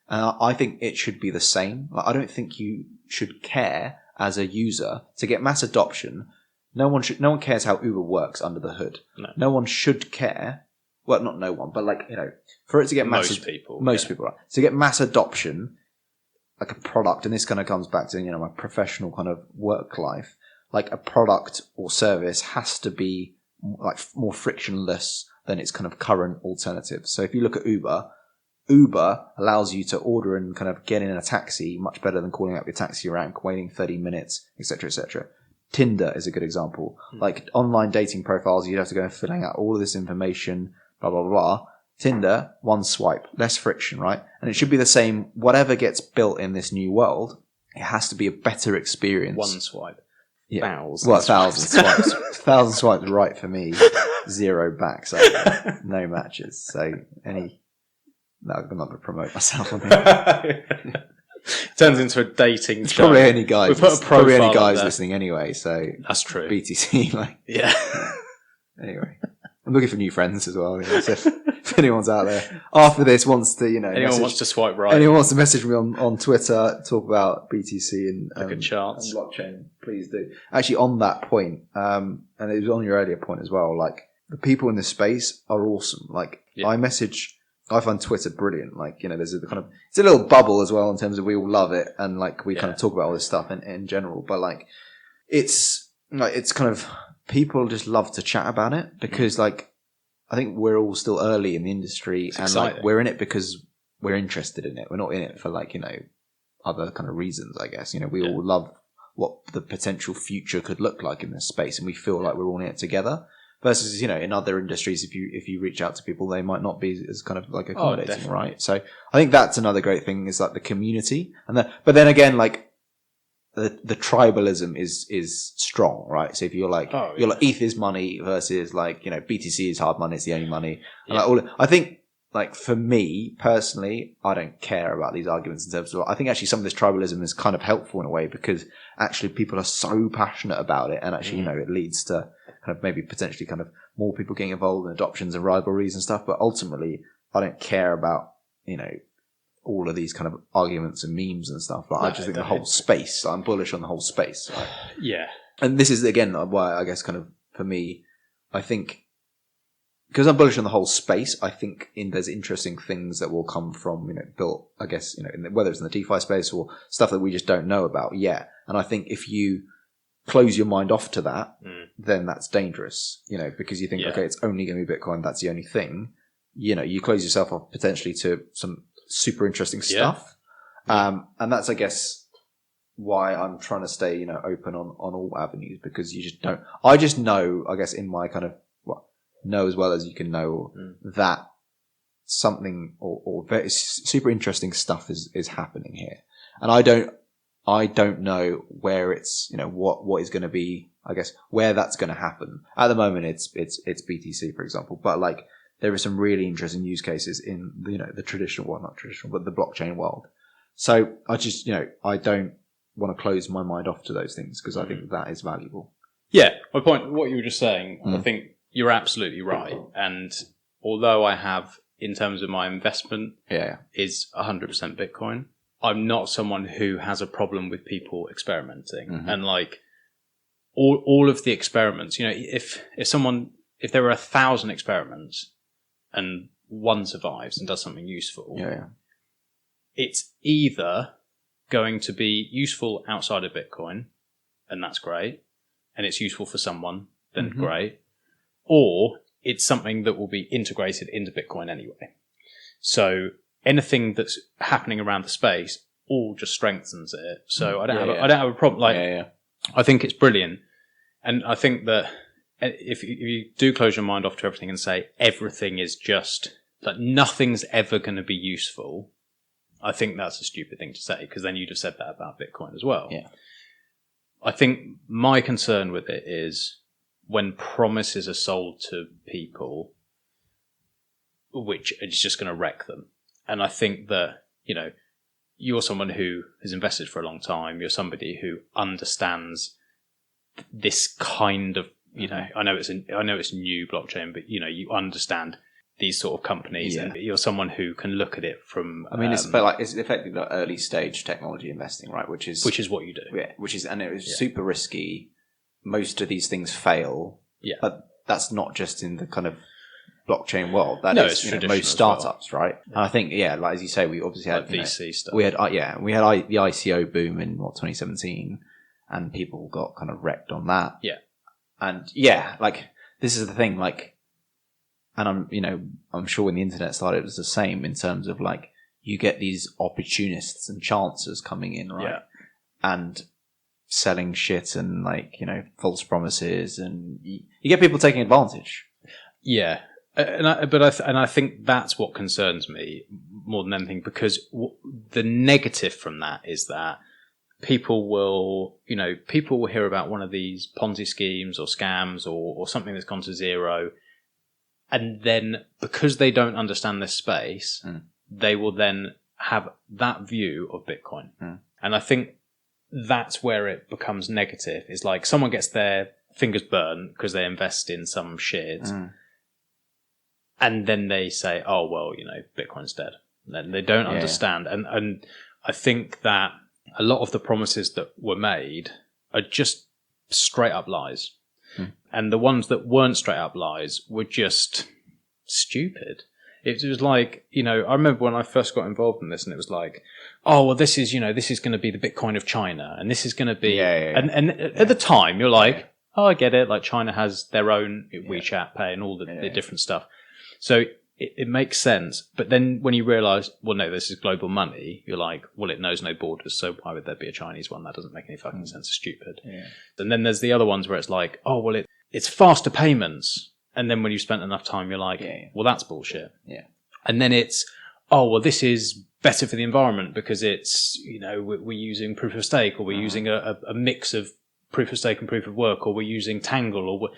I think it should be the same. Like, I don't think you should care as a user to get mass adoption. No one cares how Uber works under the hood. No one should care. Well, not no one, but like, for it to get most people, right? To get mass adoption, like a product, and this kind of comes back to, my professional kind of work life, like a product or service has to be like more frictionless than its kind of current alternative. So if you look at Uber allows you to order and kind of get in a taxi much better than calling up your taxi rank, waiting 30 minutes, etc., etc. Tinder is a good example. Like online dating profiles, you'd have to go and filling out all of this information, blah, blah, blah. Tinder, one swipe, less friction, right? And it should be the same. Whatever gets built in this new world, it has to be a better experience. One swipe. Yeah. 1,000 swipes. 1,000 swipes right for me. 0 back. So no matches. So I'm not going to promote myself on here. Turns into a dating show. Probably any guys. We put a probably any profile guys listening anyway. So that's true. BTC, like yeah. Anyway, I'm looking for new friends as well. So if anyone's out there after this wants to, wants to swipe right, anyone wants to message me on Twitter, talk about BTC and blockchain, please do. Actually, on that point, and it was on your earlier point as well. Like the people in this space are awesome. Like I find Twitter brilliant. Like, there's it's a little bubble as well in terms of we all love it. And like, we kind of talk about all this stuff in general, but like, it's kind of, people just love to chat about it because like, I think we're all still early in the industry, and like, we're in it because we're interested in it. We're not in it for like, other kind of reasons, I guess. We all love what the potential future could look like in this space, and we feel like we're all in it together. Versus, in other industries, if you reach out to people, they might not be as kind of like accommodating, right? So I think that's another great thing is like the community, but then again, like the tribalism is strong, right? So if you're like ETH is money versus like BTC is hard money, it's the only money. And I think like for me personally, I don't care about these arguments in terms of. I think actually some of this tribalism is kind of helpful in a way because actually people are so passionate about it, and actually it leads to kind of maybe potentially kind of more people getting involved in adoptions and rivalries and stuff. But ultimately, I don't care about, all of these kind of arguments and memes and stuff. Like, I just think the whole space, I'm bullish on the whole space. Right? Yeah. And this is, again, why I guess kind of for me, I think, because I'm bullish on the whole space, I think there's interesting things that will come from, built, I guess, whether it's in the DeFi space or stuff that we just don't know about yet. And I think if you close your mind off to that, then that's dangerous, because you think, okay, it's only going to be Bitcoin. That's the only thing, you close yourself off potentially to some super interesting stuff. And that's, I guess, why I'm trying to stay, open on all avenues, because you just don't, I just know, I guess in my kind of, know as well as you can know that something or very super interesting stuff is happening here. And I don't know where it's, what is going to be, I guess, where that's going to happen. At the moment, it's BTC, for example, but like there are some really interesting use cases in, the traditional, well, not traditional, but the blockchain world. So I just, I don't want to close my mind off to those things because I think that is valuable. Yeah. My point, what you were just saying, I think you're absolutely right. And although I have, in terms of my investment, is 100% Bitcoin, I'm not someone who has a problem with people experimenting. And like all of the experiments, if there are 1,000 experiments and one survives and does something useful, it's either going to be useful outside of Bitcoin, and that's great, and it's useful for someone, then great, or it's something that will be integrated into Bitcoin anyway. So anything that's happening around the space all just strengthens it. So I don't have a problem. I think it's brilliant. And I think that if you do close your mind off to everything and say everything is just like nothing's ever going to be useful, I think that's a stupid thing to say, because then you'd have said that about Bitcoin as well. Yeah. I think my concern with it is when promises are sold to people, which is just going to wreck them. And I think that, you're someone who has invested for a long time. You're somebody who understands this kind of, I know it's new blockchain, but you understand these sort of companies, and you're someone who can look at it from. I mean, it's effectively like early stage technology investing, right? Which is what you do. Yeah, and it was super risky. Most of these things fail. Yeah, but that's not just in the kind of blockchain world. That is most startups, right? And I think, like as you say, we obviously had VC stuff. We had the ICO boom in 2017, and people got kind of wrecked on that. Yeah, and like this is the thing, like, and I'm sure when the internet started, it was the same in terms of like you get these opportunists and chancers coming in, right? Yeah. And selling shit and like false promises, and you get people taking advantage. Yeah. I think that's what concerns me more than anything, because the negative from that is that people will hear about one of these Ponzi schemes or scams or something that's gone to zero, and then because they don't understand this space, they will then have that view of Bitcoin. And I think that's where it becomes negative. Is like someone gets their fingers burned because they invest in some shit. And then they say, oh, well, Bitcoin's dead. And they don't understand. And I think that a lot of the promises that were made are just straight up lies. And the ones that weren't straight up lies were just stupid. It was like, I remember when I first got involved in this, and it was like, oh, well, this is going to be the Bitcoin of China. And this is going to be... And at the time, you're like, oh, I get it. Like China has their own WeChat Pay and all the different stuff. So it makes sense. But then when you realise, well, no, this is global money, you're like, well, it knows no borders, so why would there be a Chinese one? That doesn't make any fucking sense. It's stupid. Yeah. And then there's the other ones where it's like, oh, well, it's faster payments. And then when you've spent enough time, you're like, well, that's bullshit. Yeah. And then it's, oh, well, this is better for the environment because it's, we're using proof of stake, or we're using a mix of proof of stake and proof of work, or we're using Tangle, or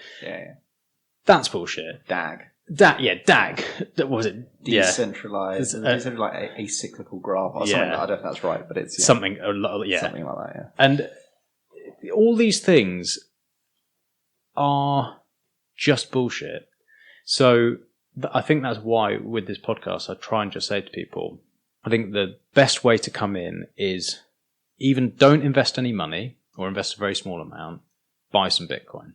that's bullshit. DAG. DAG. What was it? Decentralized, like a cyclical graph or something. I don't know if that's right, but it's something. Something like that. Yeah. And all these things are just bullshit. So I think that's why with this podcast, I try and just say to people, I think the best way to come in is even don't invest any money or invest a very small amount, buy some Bitcoin.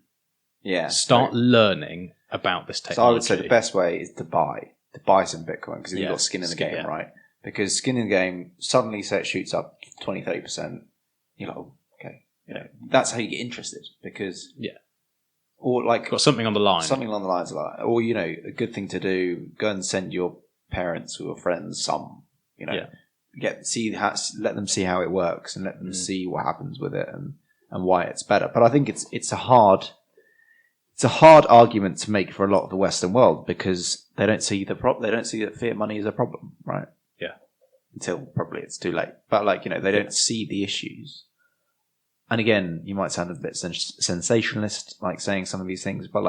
Yeah. Start learning about this technology. So I would say the best way is to buy some Bitcoin, because you've got skin in the game, right? Because skin in the game, suddenly say it shoots up 20, 30%, you're like, oh, okay. That's how you get interested, because or like got something on the line. Something along the lines of that. Or, a good thing to do, go and send your parents or friends some, let them see how it works, and let them see what happens with it and why it's better. But I think it's a hard argument to make for a lot of the Western world, because they don't see they don't see that fiat money is a problem, right? Yeah. Until probably it's too late. But they don't see the issues. And again, you might sound a bit sensationalist, like saying some of these things, but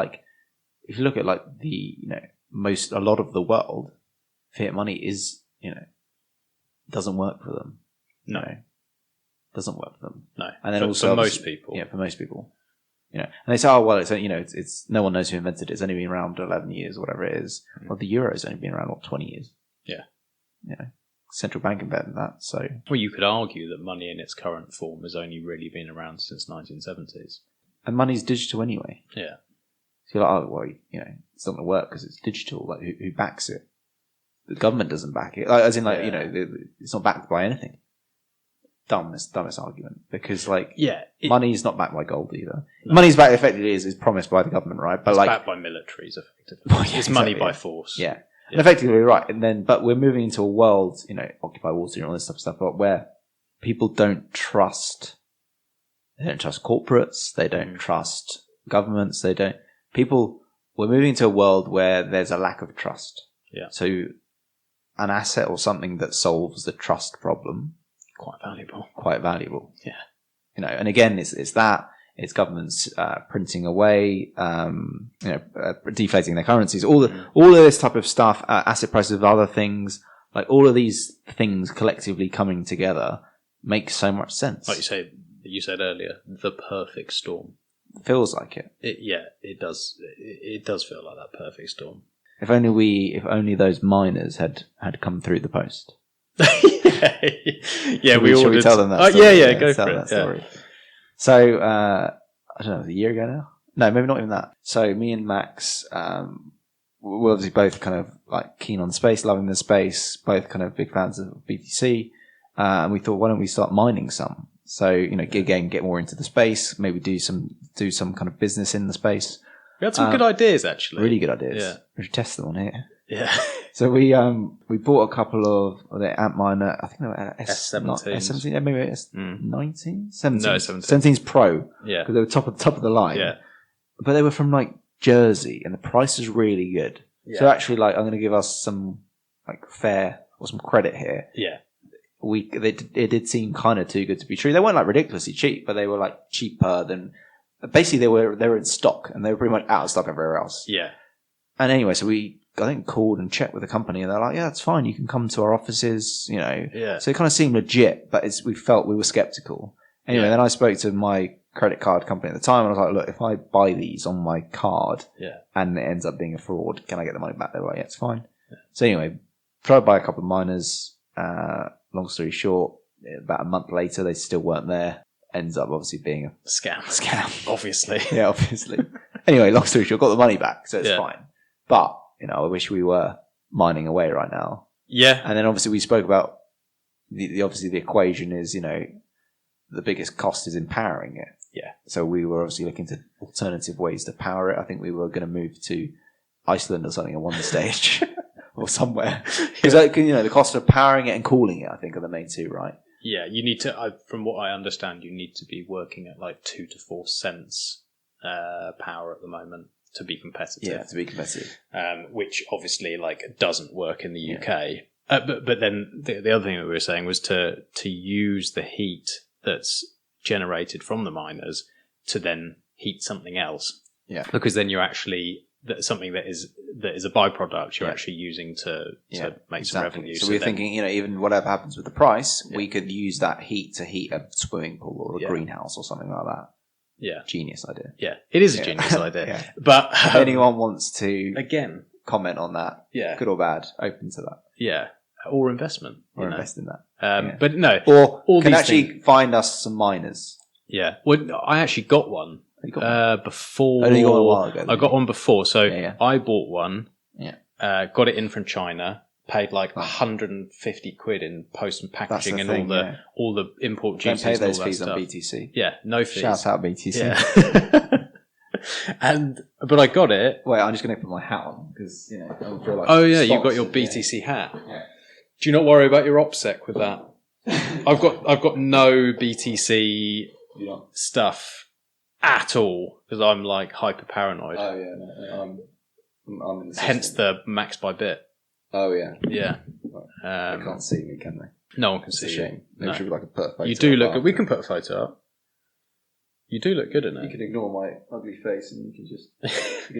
if you look at a lot of the world, fiat money is, doesn't work for them. No. Doesn't work for them. No. And then for most people. Yeah, for most people. And they say, oh, well, it's no one knows who invented it. It's only been around 11 years or whatever it is. Well, the euro's only been around, 20 years? Yeah. Central bank invented that, so... Well, you could argue that money in its current form has only really been around since 1970s. And money's digital anyway. Yeah. So you're like, oh, well, it's not going to work because it's digital. Like, who backs it? The government doesn't back it. It's not backed by anything. Dumbest argument. Because, money's not backed by gold either. No. Money's backed, effectively, is promised by the government, right? But it's backed by militaries, effectively. Well, it's money by force. Yeah. And effectively, right. And then, but we're moving into a world, Occupy Wall Street and all this stuff, where people don't trust corporates, they don't trust governments, we're moving into a world where there's a lack of trust. Yeah. So an asset or something that solves the trust problem. Quite valuable. Yeah. And again, it's governments printing away, deflating their currencies, all of this type of stuff, asset prices of other things, all of these things collectively coming together makes so much sense. Like you said earlier, the perfect storm. Feels like it. It does. It does feel like that perfect storm. If only those miners had come through the post. Should we tell them that story? Go for it. Story. So, I don't know, it was a year ago now? No, maybe not even that. So me and Max, we're obviously both kind of keen on space, loving the space, both kind of big fans of BTC. And we thought, why don't we start mining some? So, get more into the space, maybe do some kind of business in the space. We had some good ideas, actually. Really good ideas. Yeah. We should test them on here. Yeah. So we bought a couple of the Antminer, I think they were S17, maybe S19? 17. No, 17. 17's Pro. Yeah. Because they were top of the line. Yeah. But they were from Jersey, and the price is really good. Yeah. So actually, I'm going to give us some fair or some credit here. Yeah. It did seem kind of too good to be true. They weren't ridiculously cheap, but they were cheaper than. Basically, they were in stock, and they were pretty much out of stock everywhere else. Yeah. And anyway, so I think called and checked with the company, and they're like, "Yeah, it's fine. You can come to our offices." Yeah. So it kind of seemed legit, but we were skeptical. Anyway, Then I spoke to my credit card company at the time, and I was like, "Look, if I buy these on my card, and it ends up being a fraud, can I get the money back?" They were like, "Yeah, it's fine." Yeah. So anyway, tried to buy a couple of miners. Long story short, about a month later, they still weren't there. Ends up obviously being a scam. Obviously. Yeah, obviously. Anyway, long story short, got the money back, so it's fine. But, I wish we were mining away right now. Yeah. And then obviously we spoke about the equation is, the biggest cost is in powering it. Yeah. So we were obviously looking to alternative ways to power it. I think we were going to move to Iceland or something at one stage. or somewhere. Because the cost of powering it and cooling it, I think, are the main two, right? Yeah, you need to. From what I understand, you need to be working at like 2 to 4 cents power at the moment to be competitive. Yeah, to be competitive. Which obviously like doesn't work in the UK. But then the other thing that we were saying was to use the heat that's generated from the miners to then heat something else. Yeah, because then you're actually something that is a byproduct. You're actually using to make some revenue. So we're thinking, even whatever happens with the price, we could use that heat to heat a swimming pool or a greenhouse or something like that. Yeah, genius idea. Yeah, it is a genius idea. But if anyone wants to again comment on that, good or bad, open to that. Yeah, or investment, or invest in that. But no, or all can actually find us some miners. Yeah, well, I actually got one. Before. Oh, you got one a while ago. I got one before, so I bought one. Yeah. Got it in from China. Paid like 150 quid in post and packaging and all the import duties. Don't pay those and all fees that on stuff. BTC. Yeah, no fees. Shout out BTC. Yeah. But I got it. Wait, I'm just going to put my hat on because I feel like. Oh yeah, you've got your BTC hat. Yeah. Do you not worry about your OPSEC with that? I've got no BTC stuff at all because I'm like hyper paranoid. Oh yeah, no, I'm in the hence the max by bit. Oh yeah, yeah. They can't see me, can they? No one can see you. Shame. Maybe should put a photo. You do look good. We can put a photo up. You do look good in it. You can ignore my ugly face and you can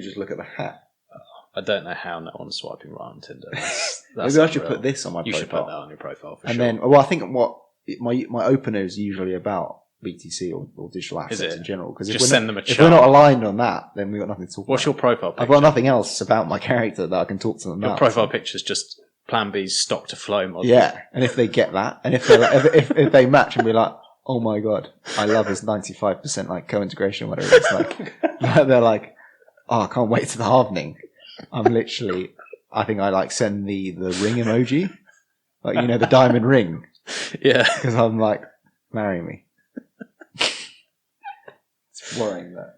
just look at the hat. I don't know how no one's swiping right on Tinder. Maybe I should put this on my profile. You should put that on your profile for sure. And then, I think what my opener is usually about BTC or digital assets in general. Because just send them a chart. If we're not aligned on that, then we've got nothing to talk about. What's your profile picture? I've got nothing else about my character that I can talk to them about. Your profile picture is just Plan B's stock to flow model. Yeah, and if they get that, and if they if they match and be like, oh my god, I love his 95% like co-integration or whatever it's like, they're like, oh, I can't wait to the halvening. I think I like send the ring emoji, like the diamond ring. Yeah, because I'm like, marry me. It's worrying that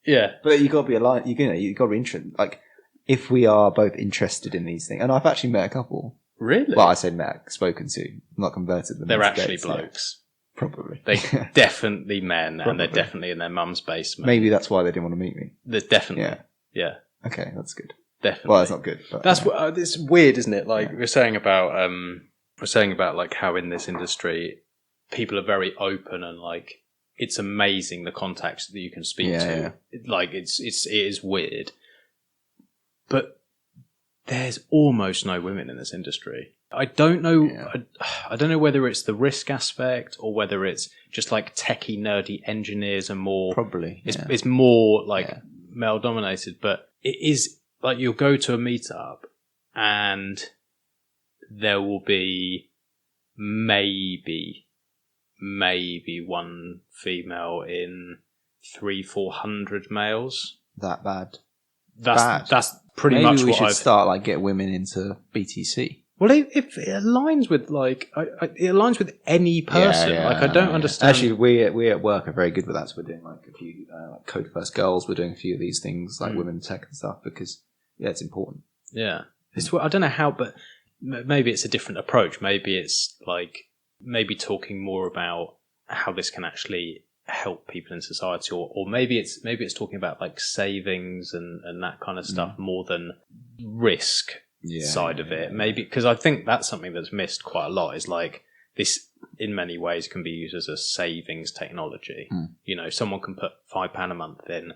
Yeah, but you got to be aligned. You got to be interested. Like, if we are both interested in these things, and I've actually met a couple. Really? Well, I say met, spoken to, not converted them. They're actually blokes. Yeah. Probably. They're definitely men, and they're definitely in their mum's basement. Maybe that's why they didn't want to meet me. They're definitely. Yeah. Okay, that's good. Definitely. Well, that's not good. But, that's what it's weird, isn't it? Like we're saying about like how in this industry people are very open and like it's amazing the contacts that you can speak to. Yeah. Like it is weird, but there's almost no women in this industry. I don't know. Yeah. I don't know whether it's the risk aspect or whether it's just like techie, nerdy engineers are more. Probably. It's more like male dominated, but it is like you'll go to a meetup and there will be maybe one female in 300-400 males. That bad. That's pretty maybe much we what should start like get women into BTC. Well, it aligns with like it aligns with any person. I don't understand. Actually, we at work are very good with that. So we're doing like a few like Code First Girls. We're doing a few of these things like women in tech and stuff because it's important. Yeah, I don't know how, but maybe it's a different approach. Maybe it's like talking more about how this can actually help people in society, or maybe it's talking about like savings and that kind of stuff more than risk. Side of it, maybe because I think that's something that's missed quite a lot. Is like this, in many ways, can be used as a savings technology. Someone can put £5 a month in.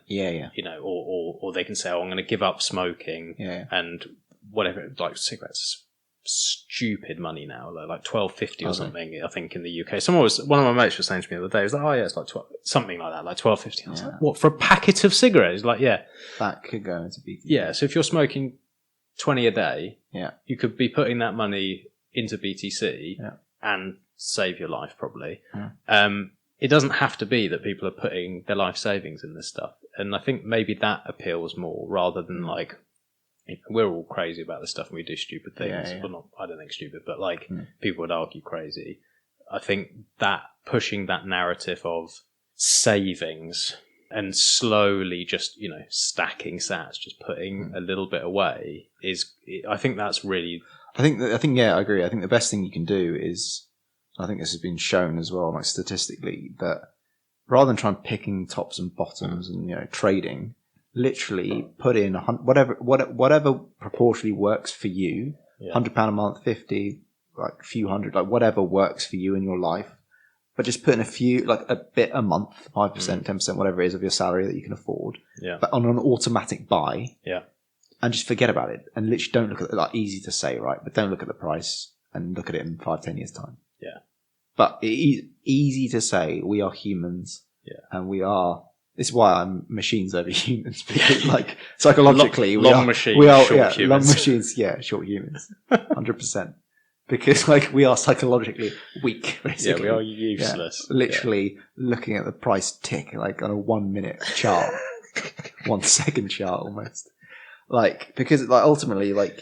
Or they can say, "Oh, I'm going to give up smoking." And whatever, like cigarettes, stupid money now, like £12.50 or something. I think in the UK, one of my mates was saying to me the other day, he was like, "Oh yeah, it's like 12, something like that, like £12.50." I was like, "What for a packet of cigarettes?" Like, that could go into BTC. Yeah, so if you're smoking 20 a day, you could be putting that money into BTC and save your life probably. It doesn't have to be that people are putting their life savings in this stuff, and I think maybe that appeals more rather than like we're all crazy about this stuff and we do stupid things. Well, not I don't think stupid, but like people would argue crazy. I think that pushing that narrative of savings and slowly just, stacking sats, just putting a little bit away I think that's really... I think, I agree. I think the best thing you can do is, I think this has been shown as well, like statistically, that rather than trying picking tops and bottoms and, trading, literally put in whatever proportionally works for you, £100 a month, 50, like a few hundred, like whatever works for you in your life. But just put in a few, like a bit a month, 5%, 10%, whatever it is of your salary that you can afford. Yeah. But on an automatic buy. Yeah. And just forget about it. And literally don't look at it, like easy to say, right? But don't look at the price and look at it in 5-10 years time. Yeah. But easy to say, we are humans. Yeah. And this is why I'm machines over humans. Because like psychologically, long machines, short humans. 100%. Because like we are psychologically weak, basically. Yeah, we are useless. Yeah, literally looking at the price tick like on a 1 minute chart, 1 second chart almost. Like because like ultimately like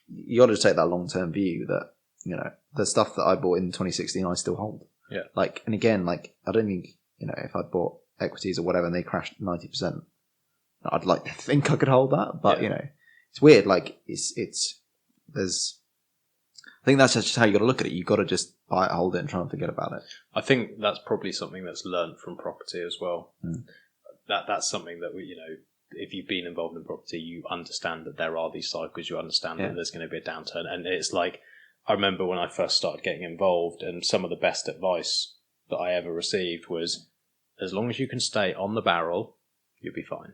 you got to take that long term view that the stuff that I bought in 2016 I still hold. Yeah. Like and again like I don't think if I bought equities or whatever and they crashed 90%, I'd like to think I could hold that, but it's weird. Like I think that's just how you got to look at it. You got to just buy it, hold it, and try and forget about it. I think that's probably something that's learned from property as well. Mm. That's something that if you've been involved in property, you understand that there are these cycles. You understand that there's going to be a downturn, and it's like I remember when I first started getting involved, and some of the best advice that I ever received was, as long as you can stay on the barrel, you'll be fine.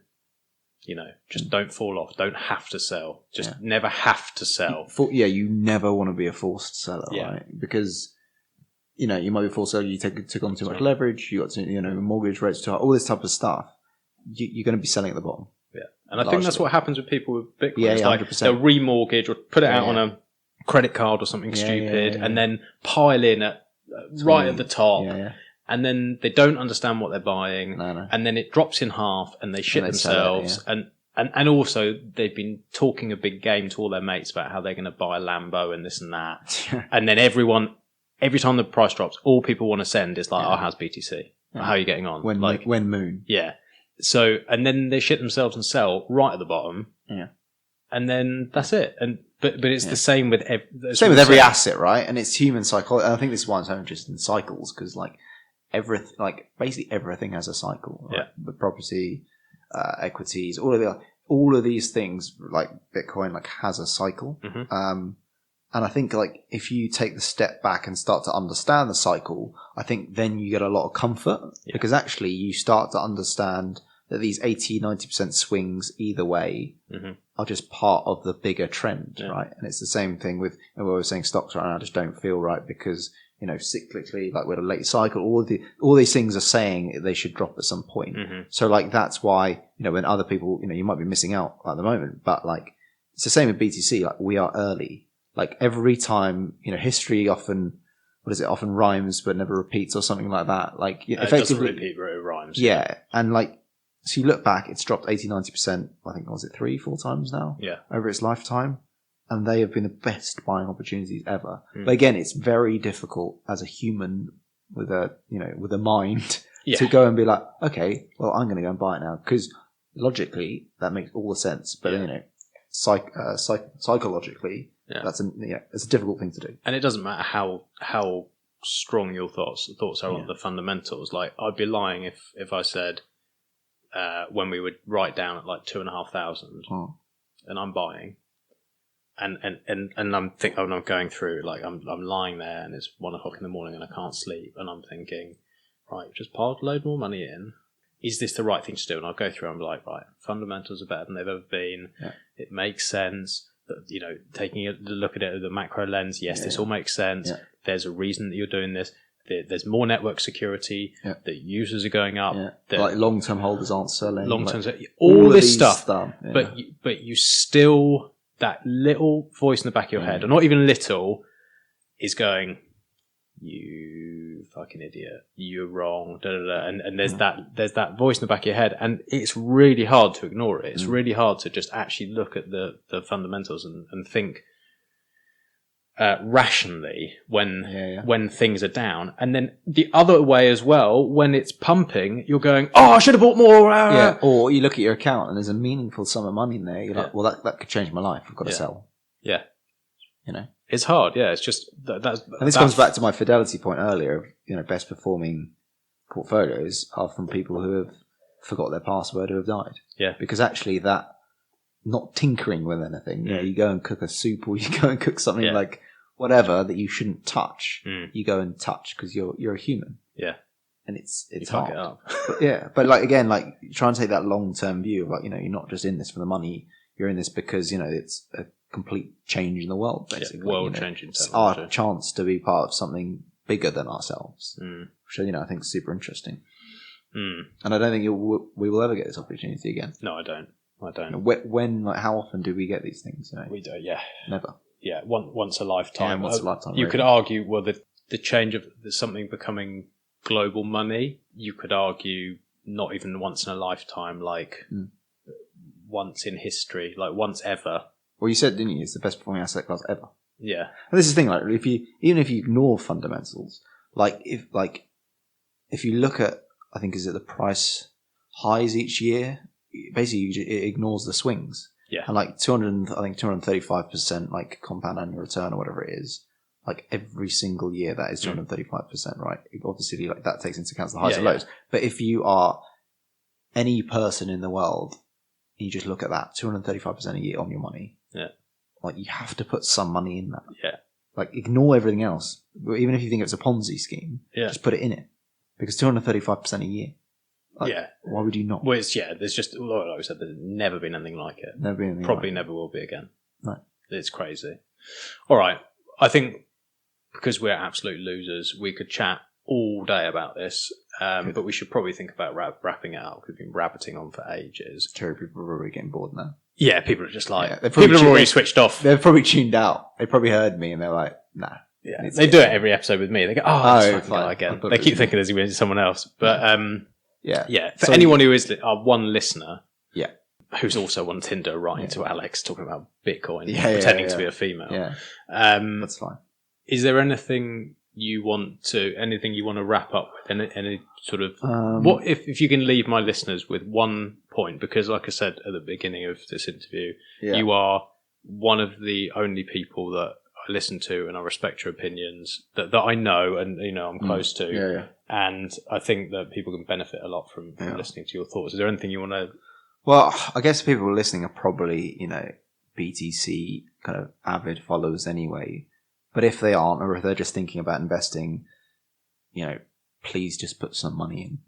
Just don't fall off. Don't have to sell. Just never have to sell. You never want to be a forced seller, right? Because, you might be a forced seller, you took on too much leverage, you got to, mortgage rates too high, all this type of stuff. You're going to be selling at the bottom. Yeah. And I think that's what happens with people with Bitcoin. Yeah, it's like 100%. They'll remortgage or put it out on a credit card or something stupid and then pile in right at the top. Yeah. And then they don't understand what they're buying. No. And then it drops in half and they shit themselves. And also they've been talking a big game to all their mates about how they're going to buy a Lambo and this and that. And then every time the price drops, all people want to send is like, how's BTC? Yeah. How are you getting on? When moon. Yeah. So, and then they shit themselves and sell right at the bottom. Yeah. And then that's it. But it's the same with every asset, right? And it's human psychology. I think this is why I'm so interested in cycles, because basically everything has a cycle. Right? Yeah. The property, equities, all of these things, like Bitcoin, has a cycle. Mm-hmm. And I think if you take the step back and start to understand the cycle, I think then you get a lot of comfort because actually you start to understand that these 80-90% swings either way are just part of the bigger trend, right? And it's the same thing with what we were saying, stocks right now just don't feel right because cyclically, we're at a late cycle. All these things are saying they should drop at some point. Mm-hmm. So that's why when other people you might be missing out at the moment, but it's the same with BTC. We are early. Every time history often rhymes but never repeats or something like that. Effectively, it doesn't repeat, but it rhymes. Yeah, and so you look back, it's dropped 80-90%. I think was it 3-4 times now? Yeah, over its lifetime. And they have been the best buying opportunities ever. But again, it's very difficult as a human with a mind to go and be like, okay, well, I'm going to go and buy it now. Because logically, that makes all the sense. But, psychologically, it's a difficult thing to do. And it doesn't matter how strong your thoughts are on the fundamentals. I'd be lying if I said, when we would write down at 2,500 and I'm buying, and I'm going through, I'm lying there and it's 1 o'clock in the morning and I can't sleep and I'm thinking, right, just piled a load more money in. Is this the right thing to do? And I'll go through and I'm like, right, fundamentals are better than they've ever been. Yeah. It makes sense. That, taking a look at it with the macro lens, this all makes sense. Yeah. There's a reason that you're doing this. There's more network security. Yeah. The users are going up. Yeah. Long-term holders aren't selling. All this stuff. Yeah. But you still, that little voice in the back of your head, or not even little, is going, you fucking idiot, you're wrong, da, da, da. And there's that voice in the back of your head, and it's really hard to ignore it. It's really hard to just actually look at the fundamentals and think, rationally when things are down, and then the other way as well, when it's pumping, you're going, oh, I should have bought more. Yeah, or you look at your account and there's a meaningful sum of money in there. You're like, well, that could change my life. I've got to sell. Yeah, it's hard. Yeah, it's just and this comes back to my fidelity point earlier. Best performing portfolios are from people who have forgot their password, who have died. Yeah, because actually that. Not tinkering with anything. You go and cook a soup, or you go and cook something like whatever that you shouldn't touch. You go and touch because you're a human. Yeah, and it's hard. It up. but again, try and take that long term view of you're not just in this for the money. You're in this because it's a complete change in the world, basically. World changing. It's our chance to be part of something bigger than ourselves, which I think is super interesting. And I don't think we will ever get this opportunity again. No, I don't. When, how often do we get these things? We do, yeah. Never. Yeah, once a lifetime. Yeah, once a lifetime. You could argue, well, the change of something becoming global money, you could argue not even once in a lifetime, once in history, like once ever. Well, you said, didn't you? It's the best performing asset class ever. Yeah. And this is the thing, even if you ignore fundamentals, if you look at, I think, is it the price highs each year? Basically, it ignores the swings. Yeah. And 235% compound annual return or whatever it is, every single year that is 235%, right? Obviously, that takes into account the highs and lows. But if you are any person in the world, and you just look at that 235% a year on your money, you have to put some money in that. Yeah. Ignore everything else. Even if you think it's a Ponzi scheme, just put it in it. Because 235% a year. Why would you not? Well, there's just, like I said, there's never been anything like it. Never been anything Probably like never will be again. No. It's crazy. All right. I think because we're absolute losers, we could chat all day about this, but we should probably think about wrapping it up. We've been rabbiting on for ages. Sure, people are already getting bored now. Yeah, people are just people are already switched off. They've probably tuned out. They probably heard me and they're like, nah. Yeah, they do it every episode with me. They go, that's fucking guy again. They keep thinking there's going to be someone else. But yeah. For anyone who is our one listener, who's also on Tinder writing to Alex talking about Bitcoin, pretending to be a female, that's fine. Is there anything you want to wrap up with? Any sort of what if you can leave my listeners with one point? Because, like I said at the beginning of this interview, you are one of the only people that I listen to, and I respect your opinions that I know and I'm close to. And I think that people can benefit a lot from listening to your thoughts. Is there anything you want to? Well, I guess people listening are probably BTC kind of avid followers anyway. But if they aren't, or if they're just thinking about investing, please just put some money in.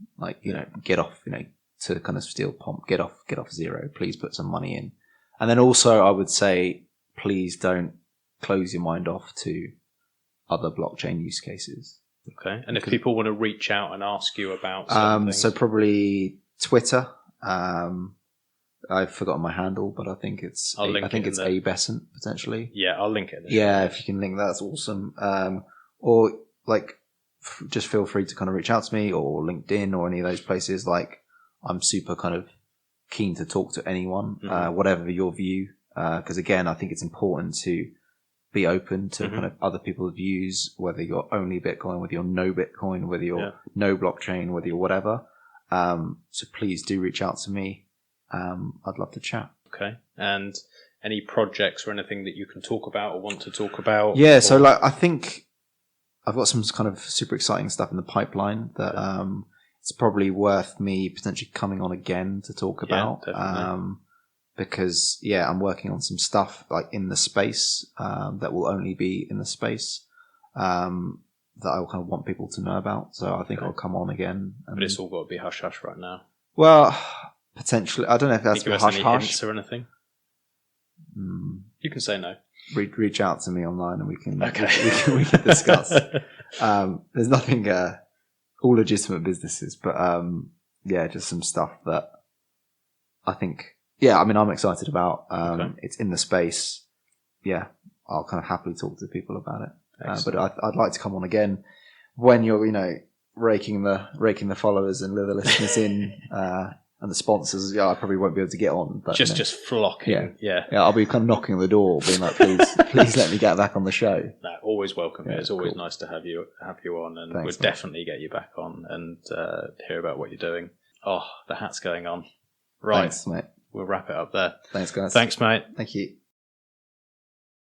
Get off, to kind of steel pump. Get off zero. Please put some money in. And then also, I would say, please don't close your mind off to other blockchain use cases. Okay. And if people want to reach out and ask you about something, so probably Twitter. I've forgotten my handle, but I think it's A Beasant potentially. Yeah, I'll link it. If you can link, that's awesome. Or just feel free to kind of reach out to me, or LinkedIn, or any of those places. I'm super kind of keen to talk to anyone, whatever your view. Because again, I think it's important to be open to kind of other people's views, whether you're only Bitcoin, whether you're no Bitcoin, whether you're no blockchain, whether you're whatever. So please do reach out to me. I'd love to chat. Okay. And any projects or anything that you can talk about or want to talk about? Yeah. So I think I've got some kind of super exciting stuff in the pipeline that it's probably worth me potentially coming on again to talk about. Because I'm working on some stuff in the space that will only be in the space that I kind of want people to know about. So I think I'll come on again. But it's all got to be hush hush right now. Well, potentially. I don't know if that's hush hush or anything. You can say no. Reach out to me online and we can we can discuss. There's nothing all legitimate businesses, but just some stuff that I think. Yeah, I mean, I'm excited about. It's in the space. Yeah, I'll kind of happily talk to people about it. But I'd like to come on again when you're, raking the followers and the listeners in, And the sponsors, I probably won't be able to get on. But, just flocking. Yeah. I'll be kind of knocking on the door, being like, please let me get back on the show. No, always welcome. Yeah, it's always cool. nice to have you on, and Thanks, we'll definitely get you back on and hear about what you're doing. Oh, the hat's going on. Right. Thanks, mate. We'll wrap it up there. Thanks, guys. Thanks, mate. Thank you.